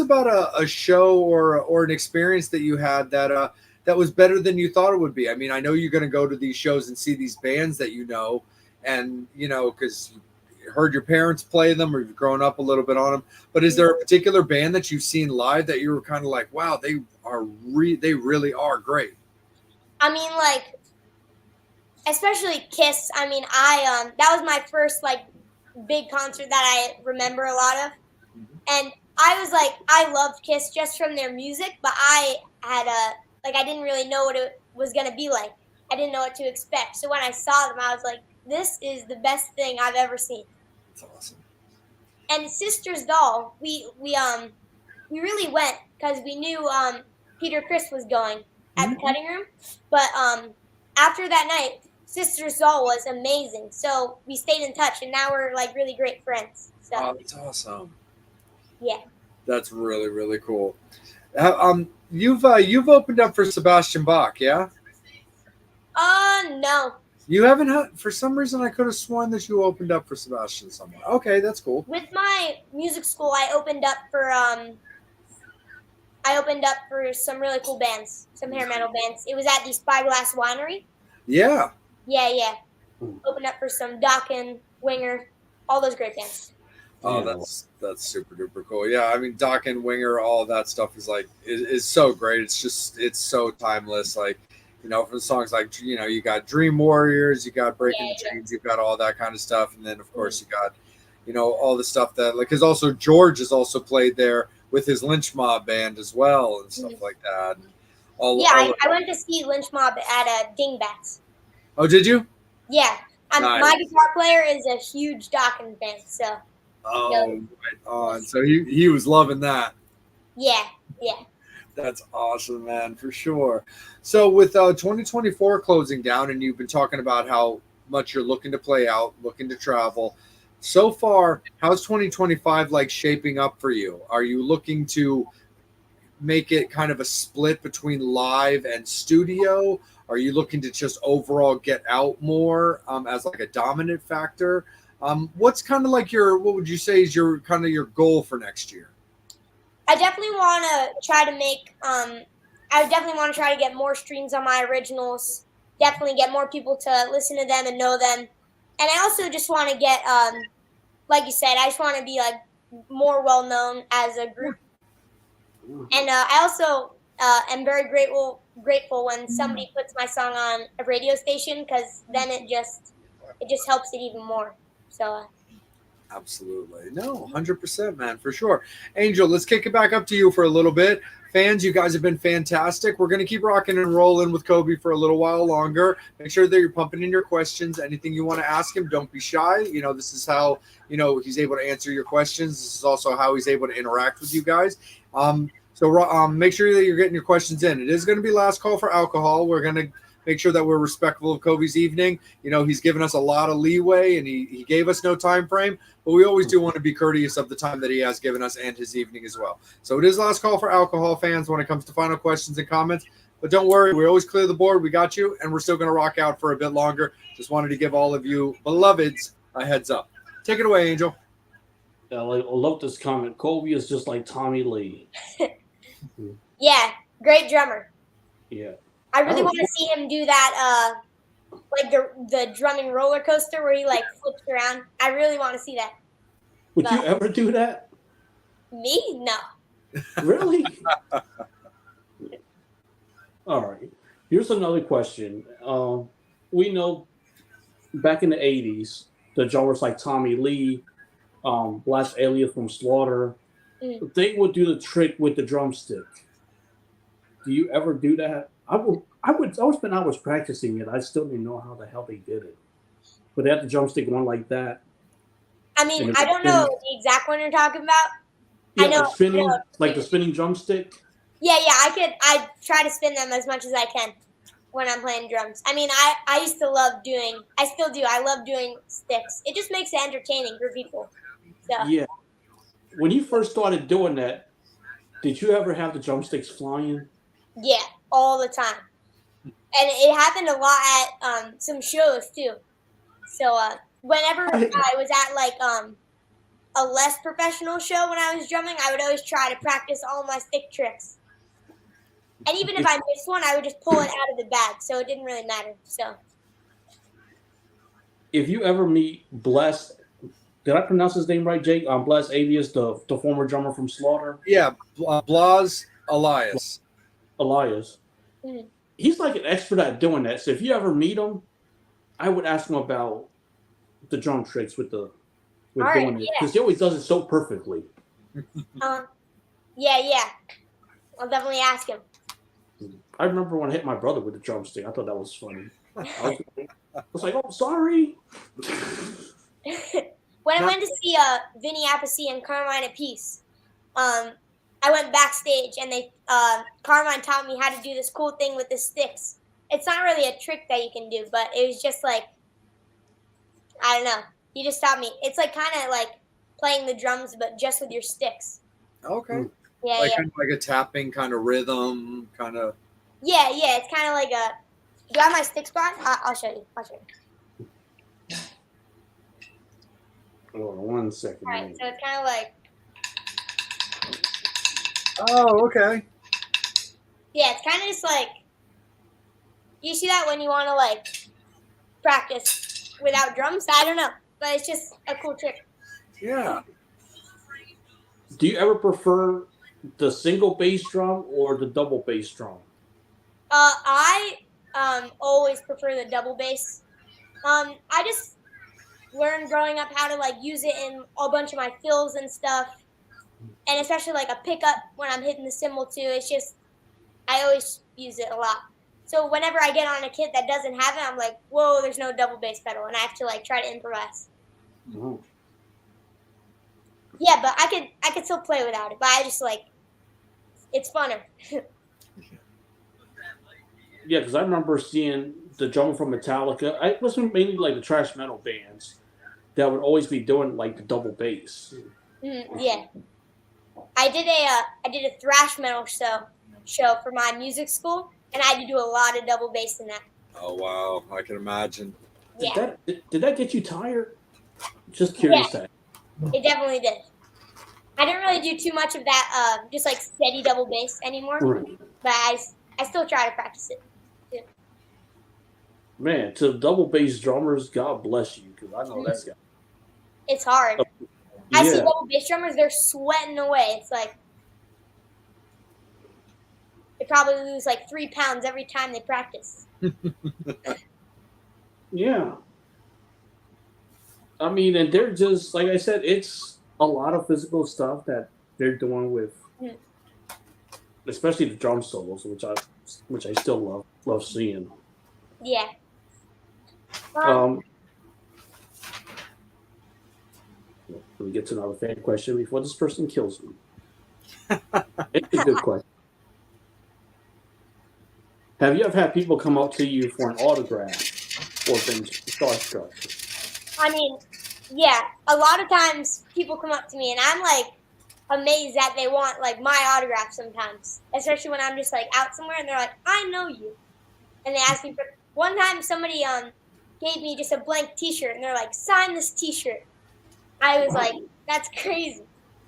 about a show or an experience that you had that was better than you thought it would be. I mean, I know you're going to go to these shows and see these bands that and because you heard your parents play them or you've grown up a little bit on them. But is there a particular band that you've seen live that you were kind of like, wow, they really are great? I mean, like, especially Kiss. I mean, that was my first like big concert that I remember a lot of, and I was like, I loved Kiss just from their music, but I had I didn't really know what it was gonna be like. I didn't know what to expect. So when I saw them, I was like, this is the best thing I've ever seen. That's awesome. And Sister's Doll, we really went because we knew Peter Criss was going at the Cutting Room, but after that night, Sister's Doll was amazing. So we stayed in touch, and now we're like really great friends. So. Oh, that's awesome. Yeah. That's really, really cool. You've opened up for Sebastian Bach, yeah? No. You haven't had, for some reason I could have sworn that you opened up for Sebastian somewhere. Okay, that's cool. With my music school, I opened up for some really cool bands, some hair metal bands. It was at the Spyglass Winery. Yeah. Yeah. Opened up for some Dokken, Winger, all those great bands. Oh, that's super duper cool. Yeah, I mean, Doc and Winger, all of that stuff is like is so great. It's so timeless. Like, for songs like you got Dream Warriors, you got Breaking Chains, you've got all that kind of stuff, and then of course you got all the stuff that because also George has also played there with his Lynch Mob band as well and stuff like that. And I went to see Lynch Mob at Dingbats. Oh, did you? Yeah, nice. My guitar player is a huge Dokken fan, so. Oh, right on. So he was loving that. Yeah. That's awesome, man, for sure. So with 2024 closing down, and you've been talking about how much you're looking to play out, looking to travel. So far, how's 2025 like shaping up for you? Are you looking to make it kind of a split between live and studio? Are you looking to just overall get out more as like a dominant factor? What's kind of like what would you say is your kind of your goal for next year? I definitely want to try to make, I definitely want to try to get more streams on my originals, definitely get more people to listen to them and know them. And I also just want to get, like you said, I just want to be like more well known as a group. And I also am very grateful when somebody puts my song on a radio station because then it just helps it even more. So. Absolutely. No, 100%, man, for sure. Angel, let's kick it back up to you for a little bit. Fans, you guys have been fantastic. We're going to keep rocking and rolling with Kobi for a little while longer. Make sure that you're pumping in your questions. Anything you want to ask him, don't be shy. This is how, he's able to answer your questions. This is also how he's able to interact with you guys. So make sure that you're getting your questions in. It is going to be last call for alcohol. We're going to make sure that we're respectful of Kobi's evening. He's given us a lot of leeway, and he gave us no time frame, but we always do want to be courteous of the time that he has given us and his evening as well. So it is last call for alcohol, fans, when it comes to final questions and comments. But don't worry, we always clear the board. We got you, and we're still going to rock out for a bit longer. Just wanted to give all of you beloveds a heads up. Take it away, Angel. I love this comment. Kobi is just like Tommy Lee. Yeah, great drummer. Yeah. I really want to see him do that, like the drumming roller coaster where he like flips around. I really want to see that. Would you ever do that? Me? No. Really? All right. Here's another question. We know back in the 80s, the drummers like Tommy Lee, Blast Alias from Slaughter, they would do the trick with the drumstick. Do you ever do that? I would spend hours practicing it. I still didn't know how the hell they did it. But they had the drumstick one like that. I mean, I don't know the exact one you're talking about. Yeah, I know, the spinning drumstick. Yeah, I try to spin them as much as I can when I'm playing drums. I mean, I used to I still do. I love doing sticks. It just makes it entertaining for people. So. Yeah. When you first started doing that, did you ever have the drumsticks flying? Yeah, all the time. And it happened a lot at some shows too. So whenever I was at like a less professional show when I was drumming, I would always try to practice all my stick tricks. And even if I missed one, I would just pull it out of the bag, so it didn't really matter. So, if you ever meet Bless, did I pronounce his name right, Jake? Bless Alias, the former drummer from Slaughter. Yeah, Blas Elias. Mm-hmm. He's like an expert at doing that. So if you ever meet him, I would ask him about the drum tricks with doing it because he always does it so perfectly. Yeah. I'll definitely ask him. I remember when I hit my brother with the drumstick. I thought that was funny. I was like, "Oh, sorry." When I went to see Vinny Appice and Carmine at Peace, I went backstage and Carmine taught me how to do this cool thing with the sticks. It's not really a trick that you can do, but it was just like, I don't know. He just taught me. It's like kind of like playing the drums, but just with your sticks. Okay. Yeah, like yeah. kind of like a tapping kind of rhythm, kind of. Yeah, yeah. It's kind of like a. Do I have my stick spot? I'll show you. I'll show you. Hold on 1 second. All right, so it's kind of like. Oh, okay. Yeah, it's kind of just like. You see that when you want to like practice without drums? I don't know, but it's just a cool trick. Yeah. Do you ever prefer the single bass drum or the double bass drum? I always prefer the double bass. I just learned growing up how to like use it in a bunch of my fills and stuff, and especially like a pickup when I'm hitting the cymbal too. It's just I always use it a lot. So whenever I get on a kit that doesn't have it, I'm like, whoa, there's no double bass pedal, and I have to like try to improvise. Oh. Yeah, but I could still play without it, but I just like it's funner. Yeah, because I remember seeing the drummer from Metallica. I wasn't mainly like the thrash metal bands that would always be doing like the double bass. Yeah, I did a thrash metal show for my music school, and I had to do a lot of double bass in that. Oh wow, I can imagine. Did that get you tired? Just curious. Yeah, it definitely did. I didn't really do too much of that, just like steady double bass anymore. Right. But I still try to practice it. Too. Man, to double bass drummers, God bless you, because I know that's got. It's hard. I see double bass drummers; they're sweating away. It's like they probably lose like 3 pounds every time they practice. Yeah. I mean, and they're just like I said, it's a lot of physical stuff that they're doing with, especially the drum solos, which I still love seeing. Yeah. Let me get to another fan question before this person kills me. It's a good question. Have you ever had people come up to you for an autograph or been starstruck? I mean, yeah, a lot of times people come up to me and I'm like amazed that they want like my autograph sometimes, especially when I'm just like out somewhere and they're like, I know you. And they ask me for one time somebody gave me just a blank t-shirt and they're like, sign this t-shirt. I was like, that's crazy.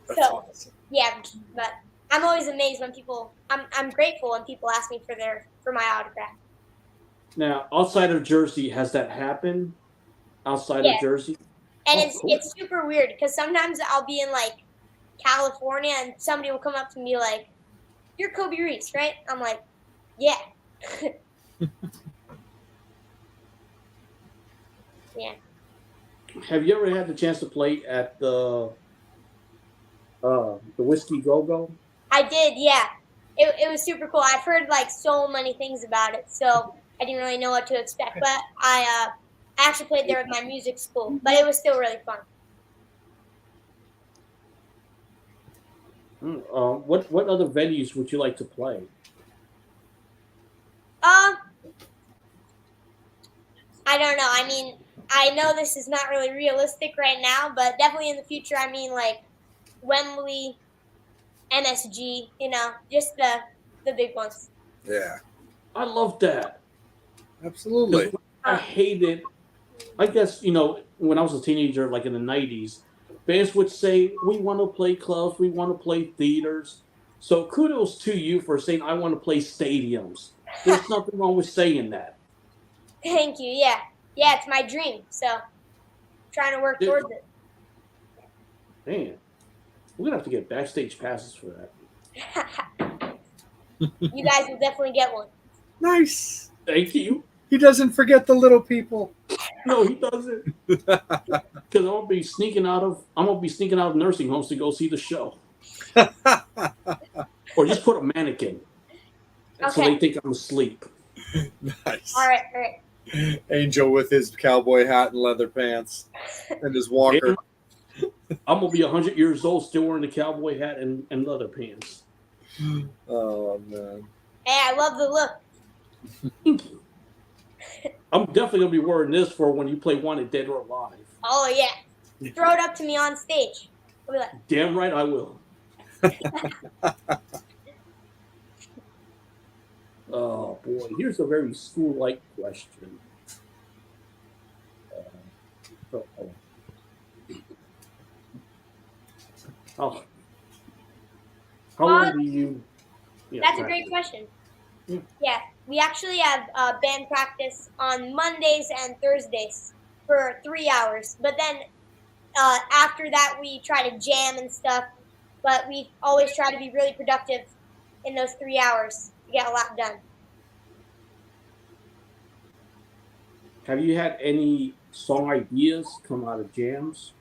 That's so awesome. Yeah, but I'm always amazed when people I'm grateful when people ask me for my autograph. Now, outside of Jersey, has that happened? Outside of Jersey? And it's super weird because sometimes I'll be in like California and somebody will come up to me like, you're Kobi Reese, right? I'm like, yeah. Yeah. Have you ever had the chance to play at the Whiskey Go Go? I did, yeah. It was super cool. I've heard like so many things about it, so I didn't really know what to expect. But I actually played there with my music school, but it was still really fun. What other venues would you like to play? I don't know. I mean, I know this is not really realistic right now, but definitely in the future. I mean, like Wembley, MSG, just the big ones. Yeah. I love that. Absolutely. I hated, I guess, when I was a teenager, like in the 90s, bands would say, we want to play clubs, we want to play theaters. So kudos to you for saying, I want to play stadiums. There's nothing wrong with saying that. Thank you. Yeah. Yeah, it's my dream. So I'm trying to work towards it. Man, we're going to have to get backstage passes for that. You guys will definitely get one. Nice. Thank you. He doesn't forget the little people. No, he doesn't. Because I'm gonna be sneaking out of nursing homes to go see the show. Or just put a mannequin. So they think I'm asleep. Nice. All right. Angel with his cowboy hat and leather pants and his walker. I'm gonna be 100 years old still wearing the cowboy hat and leather pants. Oh man. Hey, I love the look. I'm definitely gonna be wearing this for when you play Wanted Dead or Alive. Oh yeah. Throw it up to me on stage. Look at that. Damn right I will. Oh boy, here's a very school-like question. So, how long do you? Yeah, That's a great question. Yeah, we actually have band practice on Mondays and Thursdays for 3 hours. But then after that, we try to jam and stuff. But we always try to be really productive in those 3 hours to get a lot done. Have you had any song ideas come out of jams?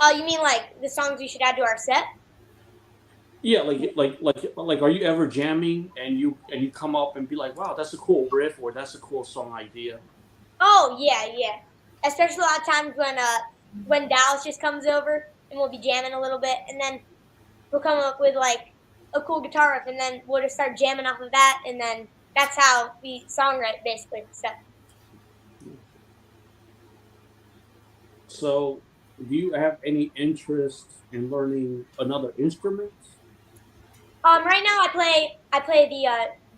Oh, you mean like the songs we should add to our set? Yeah, like, are you ever jamming and you come up and be like, wow, that's a cool riff or that's a cool song idea? Oh yeah. Especially a lot of times when Dallas just comes over and we'll be jamming a little bit, and then we'll come up with like a cool guitar riff, and then we'll just start jamming off of that, and then that's how we songwrite basically. So, do you have any interest in learning another instrument? Right now I play the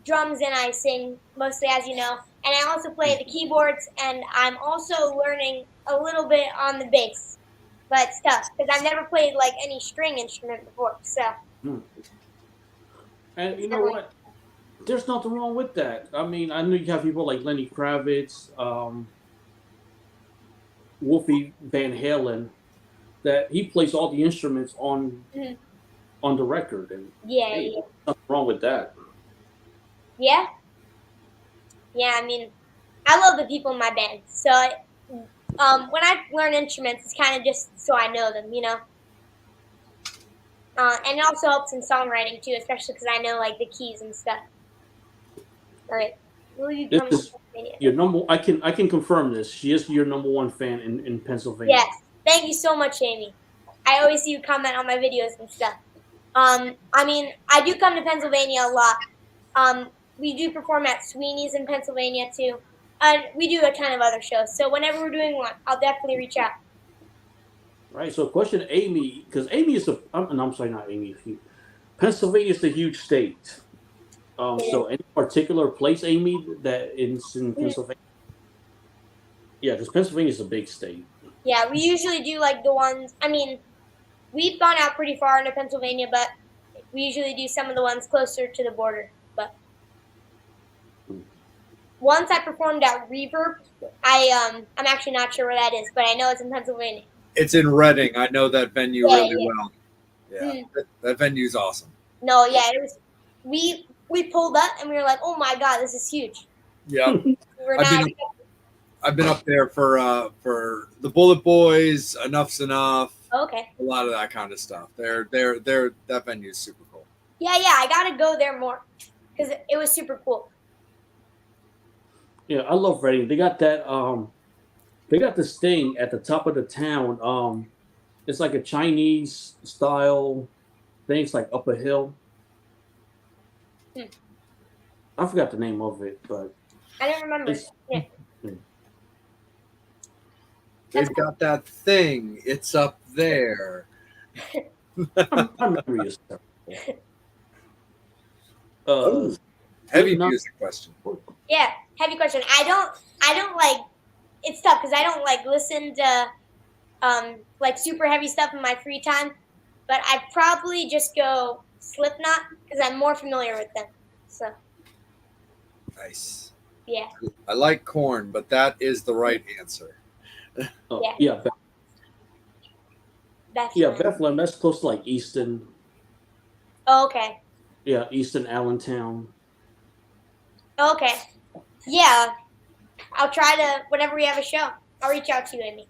drums and I sing mostly, as you know, and I also play the keyboards, and I'm also learning a little bit on the bass, but it's tough because I've never played like any string instrument before, so. Hmm. And you know what? There's nothing wrong with that. I mean, I know you have people like Lenny Kravitz, Wolfie Van Halen, that he plays all the instruments Mhm. on the record, and Yeah, hey, yeah, nothing wrong with that. yeah, yeah. I mean, I love the people in my band, so when I learn instruments, it's kind of just so I know them, you know. And it also helps in songwriting too, especially because I know like the keys and stuff. All right, will you This come to is Pennsylvania? your number. I can confirm this. She is your number one fan in Pennsylvania. Yes, thank you so much, Amy. I always see you comment on my videos and stuff. I mean, I do come to Pennsylvania a lot. We do perform at Sweeney's in Pennsylvania too, and we do a ton of other shows. So whenever we're doing one, I'll definitely reach out. Right. So, question Amy, because Amy is a. I'm sorry, not Amy. Pennsylvania is a huge state. So any particular place, Amy, that is in Pennsylvania? Yeah, because Pennsylvania is a big state. Yeah, we usually do like the ones. I mean, we've gone out pretty far into Pennsylvania, but we usually do some of the ones closer to the border. But once I performed at Reverb, I'm actually not sure where that is, but I know it's in Pennsylvania. It's in Reading. I know that venue really well. Yeah, Mm. that venue's awesome. No, yeah, it was. We pulled up and we were like, oh my god, this is huge. Yeah, We were not. I've been up there for the Bullet Boys, Enough's Enough, Oh, okay. a lot of that kind of stuff. That venue's super cool. Yeah, I gotta go there more because it was super cool. Yeah, I love Reading. They got that. They got this thing at the top of the town. It's like a Chinese style thing. It's like up a hill. I forgot the name of it, but I don't remember. Yeah. They've got that thing. It's up there. my memory is terrible. Heavy music question. Yeah, heavy question. I don't like. It's tough because I don't like listen to like super heavy stuff in my free time. But I probably just go Slipknot because I'm more familiar with them. So. Nice. Yeah. I like Korn, but that is the right answer. Yeah. Bethlehem. Bethlehem. That's close to like Easton. Oh, okay. Yeah, Easton, Allentown. Okay. Yeah. I'll try to, whenever we have a show, I'll reach out to you, Amy.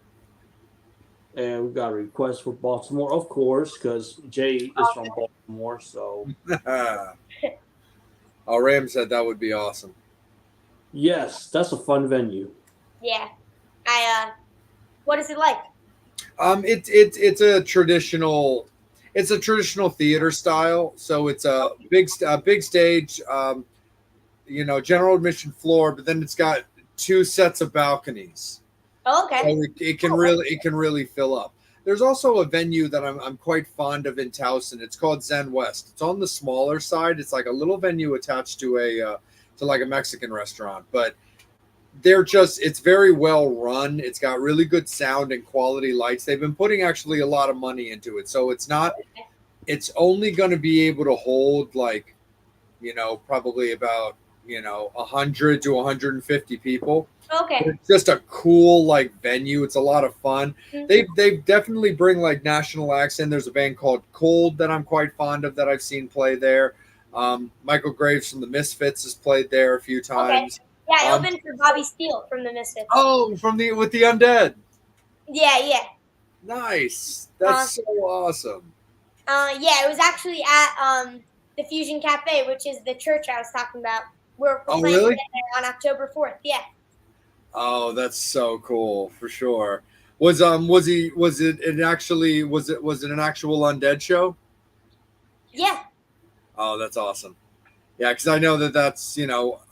And we got a request for Baltimore, of course, because Jay is from Baltimore. So. Ram said that would be awesome. Yes, that's a fun venue. Yeah. What is it like? It's a traditional theater style. So it's a big stage, general admission floor, but then it's got 2 sets of balconies. Oh, okay. So it can really fill up. there's also a venue that I'm quite fond of in Towson. It's called Zen West. It's on the smaller side. It's like a little venue attached to to like a Mexican restaurant, but it's very well run. It's got really good sound and quality lights. They've been putting actually a lot of money into it. So it's only going to be able to hold like, probably about, 100 to 150 people. Okay. But it's just a cool like venue. It's a lot of fun. Mm-hmm. They definitely bring like national acts in. There's a band called Cold that I'm quite fond of that I've seen play there. Michael Graves from the Misfits has played there a few times. Okay. Yeah, I opened for Bobby Steele from the Misfits. Oh, with the Undead. Yeah. Nice. That's so awesome. Yeah, it was actually at the Fusion Cafe, which is the church I was talking about. We're playing really? there on October 4th. Yeah. Oh, that's so cool for sure. Was it an actual Undead show? Yeah. Oh, that's awesome. Yeah, because I know that's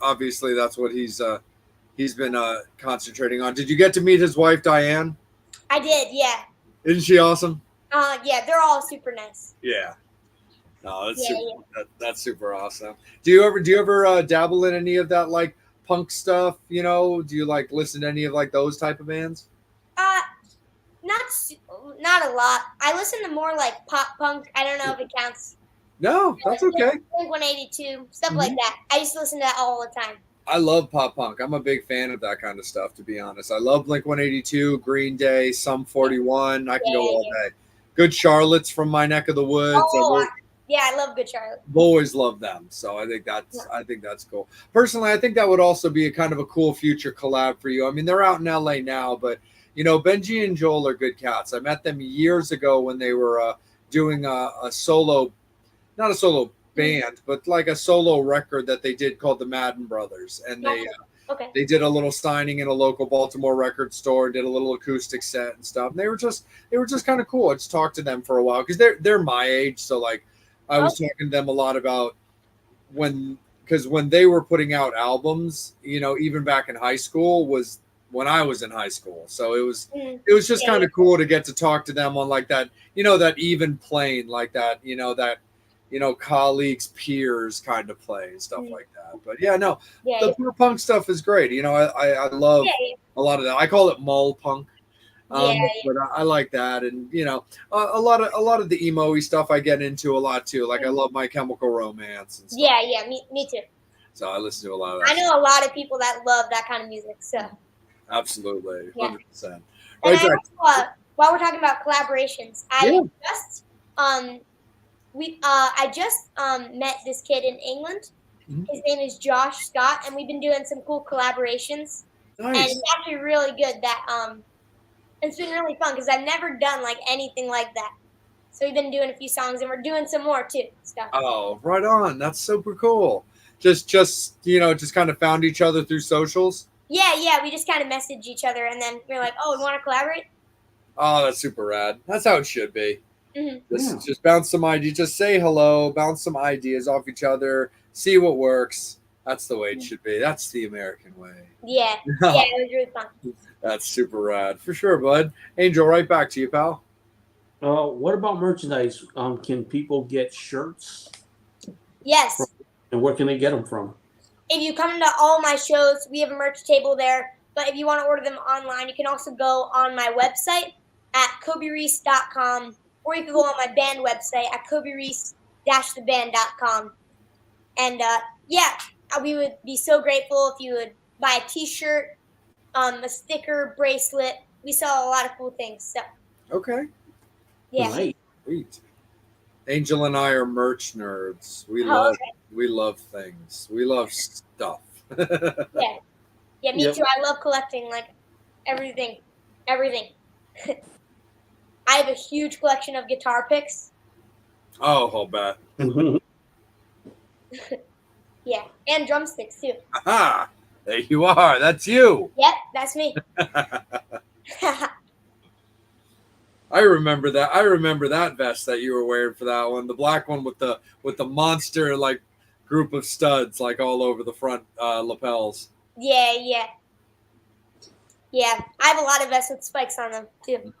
obviously that's what he's been concentrating on. Did you get to meet his wife Diane? I did. Yeah. Isn't she awesome? Yeah, they're all super nice. Yeah. No, that's Yeah, super, that's super awesome. Do you ever dabble in any of that like punk stuff? Do you like listen to any of like those type of bands? Not a lot. I listen to more like pop punk. I don't know if it counts. No, that's okay. Blink 182, stuff like that. I used to listen to that all the time. I love pop punk. I'm a big fan of that kind of stuff, to be honest. I love Blink 182, Green Day, Sum 41. I can go all day. Good Charlotte's from my neck of the woods. Yeah, I love Good Charlotte. I've always loved them, so I think that's cool. Personally, I think that would also be a kind of a cool future collab for you. I mean, they're out in LA now, but Benji and Joel are good cats. I met them years ago when they were doing a solo, not a solo band, but like a solo record that they did called the Madden Brothers, and they did a little signing in a local Baltimore record store, did a little acoustic set and stuff. And they were just kind of cool. I just talked to them for a while because they're my age, so like I was talking to them a lot about when they were putting out albums, even back in high school was when I was in high school. So it was just kind of cool to get to talk to them on like that, that even plane, like that, that colleagues, peers kind of play and stuff like that. But the pure punk stuff is great. I love a lot of that. I call it mall punk. But I like that, and a lot of the emo-y stuff I get into a lot too. Like I love My Chemical Romance and stuff. Yeah, me too. So I listen to a lot of that. I know a lot of people that love that kind of music. So absolutely, 100%. While we're talking about collaborations, I just met this kid in England. Mm-hmm. His name is Josh Scott, and we've been doing some cool collaborations. Nice. And it's actually really good. It's been really fun because I've never done like anything like that. So we've been doing a few songs, and we're doing some more too. Stuff. Oh, right on! That's super cool. Just kind of found each other through socials. Yeah. We just kind of messaged each other, and then we're like, "Oh, we want to collaborate." Oh, that's super rad. That's how it should be. Mm-hmm. Just bounce some ideas. Just say hello. Bounce some ideas off each other. See what works. That's the way it should be. That's the American way. Yeah. It was really fun. That's super rad. For sure, bud. Angel, right back to you, pal. What about merchandise? Can people get shirts? Yes. And where can they get them from? If you come to all my shows, we have a merch table there. But if you want to order them online, you can also go on my website at kobireese.com, or you can go on my band website at kobireese-theband.com. And we would be so grateful if you would buy a t-shirt, a sticker, bracelet. We sell a lot of cool things. So. Okay. Yeah. Right. Sweet. Angel and I are merch nerds. We love things. We love stuff. Yeah, me too. I love collecting like everything. I have a huge collection of guitar picks. Oh, I'll bet. Yeah, and drumsticks too. Aha! There you are. That's you. Yep, that's me. I remember that. I remember that vest that you were wearing for that one. The black one with the monster like group of studs like all over the front lapels. Yeah. I have a lot of vests with spikes on them too.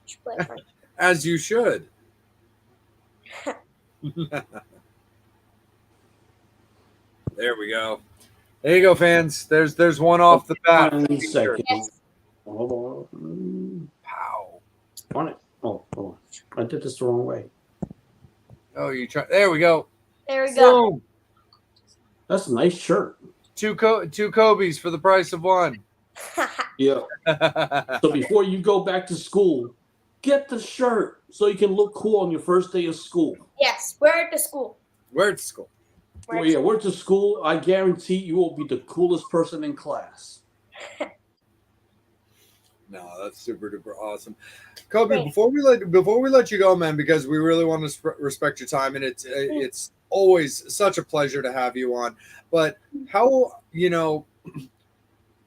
should play a friendship. As you should. There we go. There you go, fans. There's one off the bat. 1 second. Yes. Hold on. Pow. On it. Oh, hold on. I did this the wrong way. Oh, you try. There we go. There we go. Boom. That's a nice shirt. Two Kobis for the price of one. Yeah. So before you go back to school, get the shirt so you can look cool on your first day of school. Yes, wear it to school. Wear it to school. Wear it Well, to yeah, school. we're to school. I guarantee you will be the coolest person in class. No, that's super duper awesome. Kobe, Great. before we let you go, man, because we really want to respect your time, and it's always such a pleasure to have you on. But how,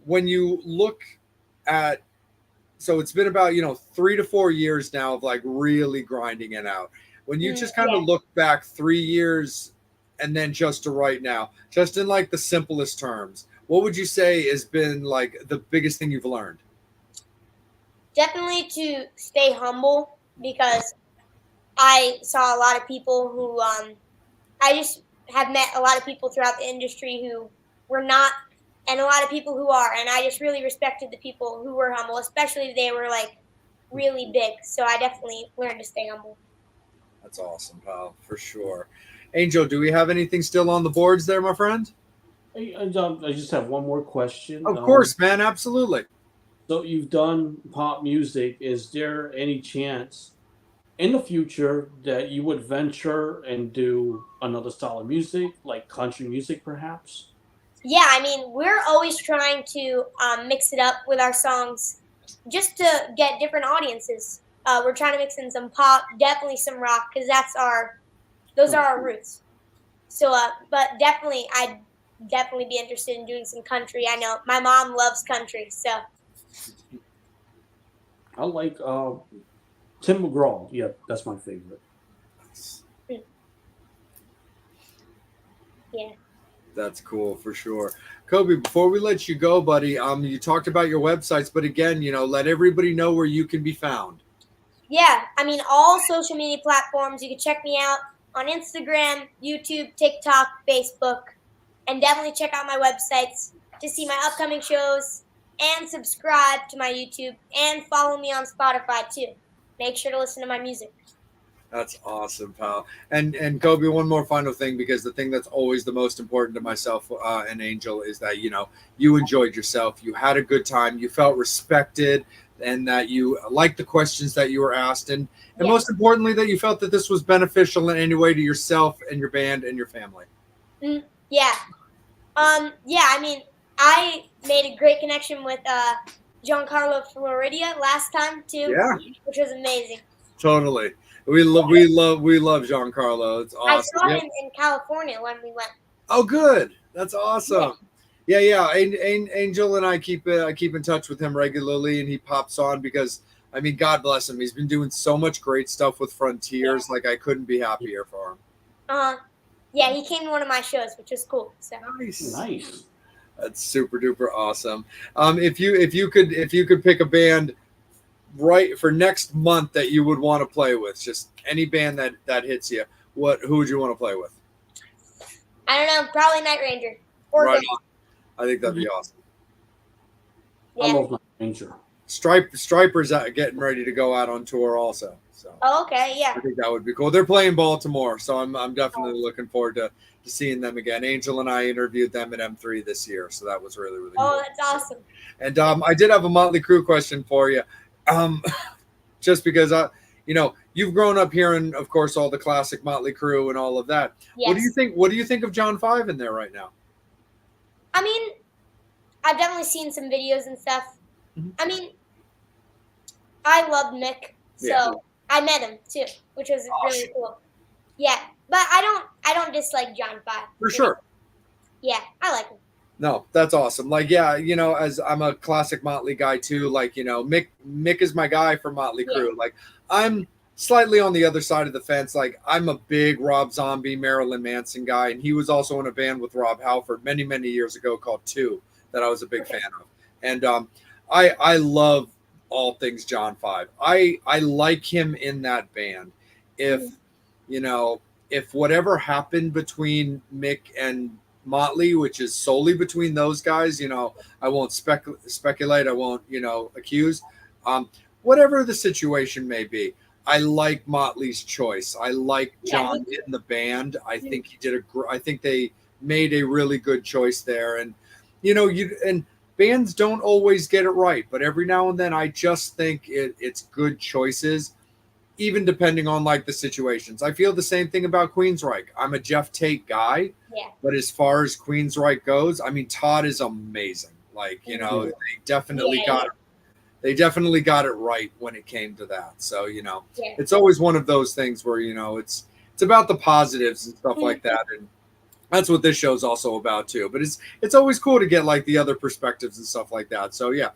when you look at, so it's been about 3 to 4 years now of like really grinding it out. When you just kind of look back 3 years and then just to right now, just in like the simplest terms, what would you say has been like the biggest thing you've learned? Definitely to stay humble, because I saw a lot of people who I just have met a lot of people throughout the industry who were not, and a lot of people who are, and I just really respected the people who were humble, especially if they were like really big. So I definitely learned to stay humble. That's awesome, pal, for sure. Angel, do we have anything still on the boards there, my friend? I just have one more question. Of course, man, absolutely. So you've done pop music. Is there any chance in the future that you would venture and do another style of music, like country music, perhaps? Yeah, I mean, we're always trying to mix it up with our songs just to get different audiences. We're trying to mix in some pop, definitely some rock, because those are our roots. So, but definitely, I'd definitely be interested in doing some country. I know my mom loves country, so. I like Tim McGraw. Yeah, that's my favorite. Yeah. That's cool for sure. Kobe, before we let you go, buddy, you talked about your websites, but again, let everybody know where you can be found. Yeah, I mean, all social media platforms. You can check me out on Instagram, YouTube, TikTok, Facebook, and definitely check out my websites to see my upcoming shows, and subscribe to my YouTube, and follow me on Spotify too. Make sure to listen to my music. That's awesome, pal. And Kobe, one more final thing, because the thing that's always the most important to myself and Angel is that you enjoyed yourself, you had a good time, you felt respected, and that you liked the questions that you were asked, and most importantly, that you felt that this was beneficial in any way to yourself and your band and your family. Yeah. Yeah, I mean, I made a great connection with Giancarlo Floridia last time too, which was amazing. Totally. We love Giancarlo. It's awesome. I saw him in California when we went. Oh, good. That's awesome. Yeah. Angel and I keep in touch with him regularly, and he pops on because, I mean, God bless him. He's been doing so much great stuff with Frontiers. Like, I couldn't be happier for him. Yeah, he came to one of my shows, which was cool. So. Nice. That's super duper awesome. If you could pick a band right for next month that you would want to play with, just any band that hits you, who would you want to play with? I don't know, probably Night Ranger. Or right on. I think that'd be awesome. Yeah. I love Night Ranger. Striper's getting ready to go out on tour also. So. Oh, okay, yeah. I think that would be cool. They're playing Baltimore, so I'm definitely looking forward to seeing them again. Angel and I interviewed them at M3 this year, so that was really, really cool. Oh, that's awesome. And I did have a Motley Crue question for you. Just because you've grown up hearing, of course, all the classic Motley Crue and all of that. Yes. What do you think of John 5 in there right now? I mean, I've definitely seen some videos and stuff. Mm-hmm. I mean, I loved Mick, so I met him too, which was really cool. Yeah, but I don't dislike John 5. For sure. Yeah, I like him. No, that's awesome. Like, as I'm a classic Motley guy too, like, Mick is my guy for Motley Crue. Yeah. Like, I'm slightly on the other side of the fence. Like, I'm a big Rob Zombie, Marilyn Manson guy, and he was also in a band with Rob Halford many, many years ago called 2 that I was a big fan of. And I love all things John 5. I like him in that band. If if whatever happened between Mick and Motley, which is solely between those guys, I won't speculate. I won't, accuse. Whatever the situation may be, I like Motley's choice. I like John in the band. I think he did I think they made a really good choice there. And, and bands don't always get it right, but every now and then I just think it's good choices, even depending on like the situations. I feel the same thing about Queensryche. I'm a Jeff Tate guy, but as far as Queensryche goes, I mean, Todd is amazing. Like, they definitely they definitely got it right when it came to that. So, it's always one of those things where, it's about the positives and stuff like that. And that's what this show's also about too. But it's always cool to get like the other perspectives and stuff like that. So if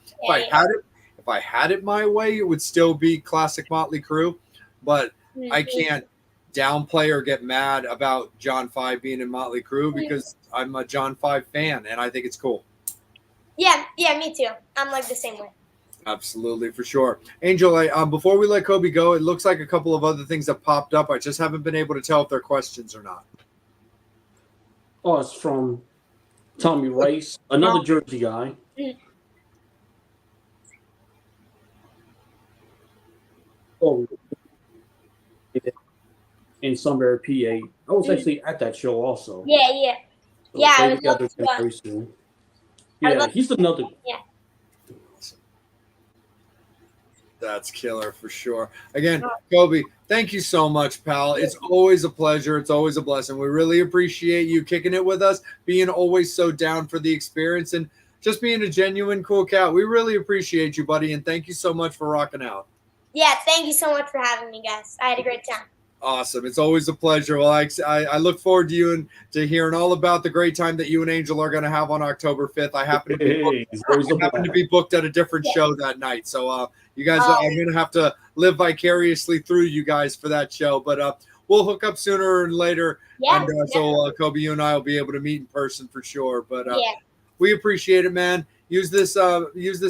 I had it my way, it would still be classic Motley Crue. But I can't downplay or get mad about John 5 being in Motley Crue because I'm a John 5 fan and I think it's cool. Yeah, me too. I'm like the same way. Absolutely, for sure. Angel, before we let Kobe go, it looks like a couple of other things have popped up. I just haven't been able to tell if they're questions or not. Oh, it's from Tommy Reese, another Jersey guy. Oh, in Sunbury, PA. I was actually at that show also. Yeah. So I play would love together to very soon. Yeah, he's another. Yeah. That's killer for sure. Again, Kobe, thank you so much, pal. It's always a pleasure. It's always a blessing. We really appreciate you kicking it with us, being always so down for the experience, and just being a genuine cool cat. We really appreciate you, buddy, and thank you so much for rocking out. Yeah, thank you so much for having me, guys. I had a great time. Awesome. It's always a pleasure. Well, I look forward to you and to hearing all about the great time that you and Angel are going to have on October 5th. I happen to be booked at a different show that night. So you guys, I'm going to have to live vicariously through you guys for that show. But we'll hook up sooner or later. Yeah, and so Kobe, you and I will be able to meet in person for sure. But we appreciate it, man. Use this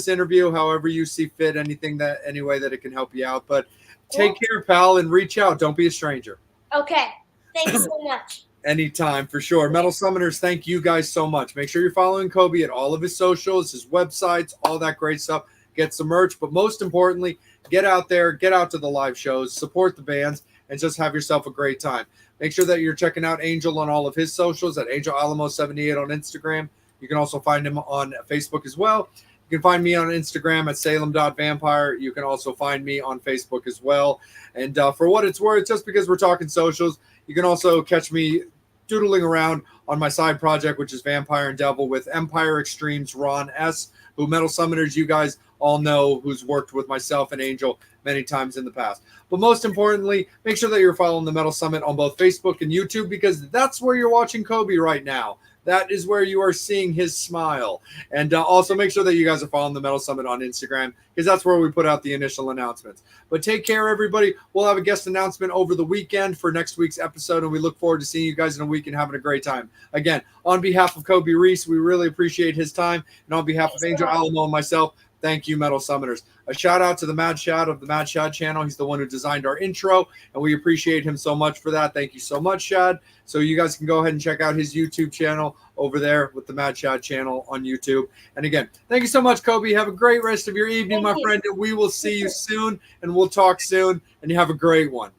interview however you see fit, any way that it can help you out. But take care, pal, and reach out. Don't be a stranger. Okay. Thank you so much. Anytime, for sure. Metal Summoners, thank you guys so much. Make sure you're following Kobe at all of his socials, his websites, all that great stuff. Get some merch, but most importantly, get out there, get out to the live shows, support the bands, and just have yourself a great time. Make sure that you're checking out Angel on all of his socials at Angel Alamo 78 on Instagram. You can also find him on Facebook as well. You can find me on Instagram at salem.vampire. You can also find me on Facebook as well. And for what it's worth, just because we're talking socials, you can also catch me doodling around on my side project, which is Vampire and Devil with Empire Extremes Ron S., who Metal Summoners you guys all know, who's worked with myself and Angel many times in the past. But most importantly, make sure that you're following the Metal Summit on both Facebook and YouTube, because that's where you're watching Kobe right now. That is where you are seeing his smile. And also make sure that you guys are following the Metal Summit on Instagram, because that's where we put out the initial announcements. But take care, everybody. We'll have a guest announcement over the weekend for next week's episode, and we look forward to seeing you guys in a week and having a great time. Again, on behalf of Kobi Reese, we really appreciate his time. And on behalf of Angel Alamo and myself, thank you, Metal Summoners. A shout out to the Mad Shad of the Mad Shad channel. He's the one who designed our intro, and we appreciate him so much for that. Thank you so much, Shad. So you guys can go ahead and check out his YouTube channel over there with the Mad Shad channel on YouTube. And again, thank you so much, Kobe. Have a great rest of your evening, my friend. And we will see you soon, and we'll talk soon. And you have a great one.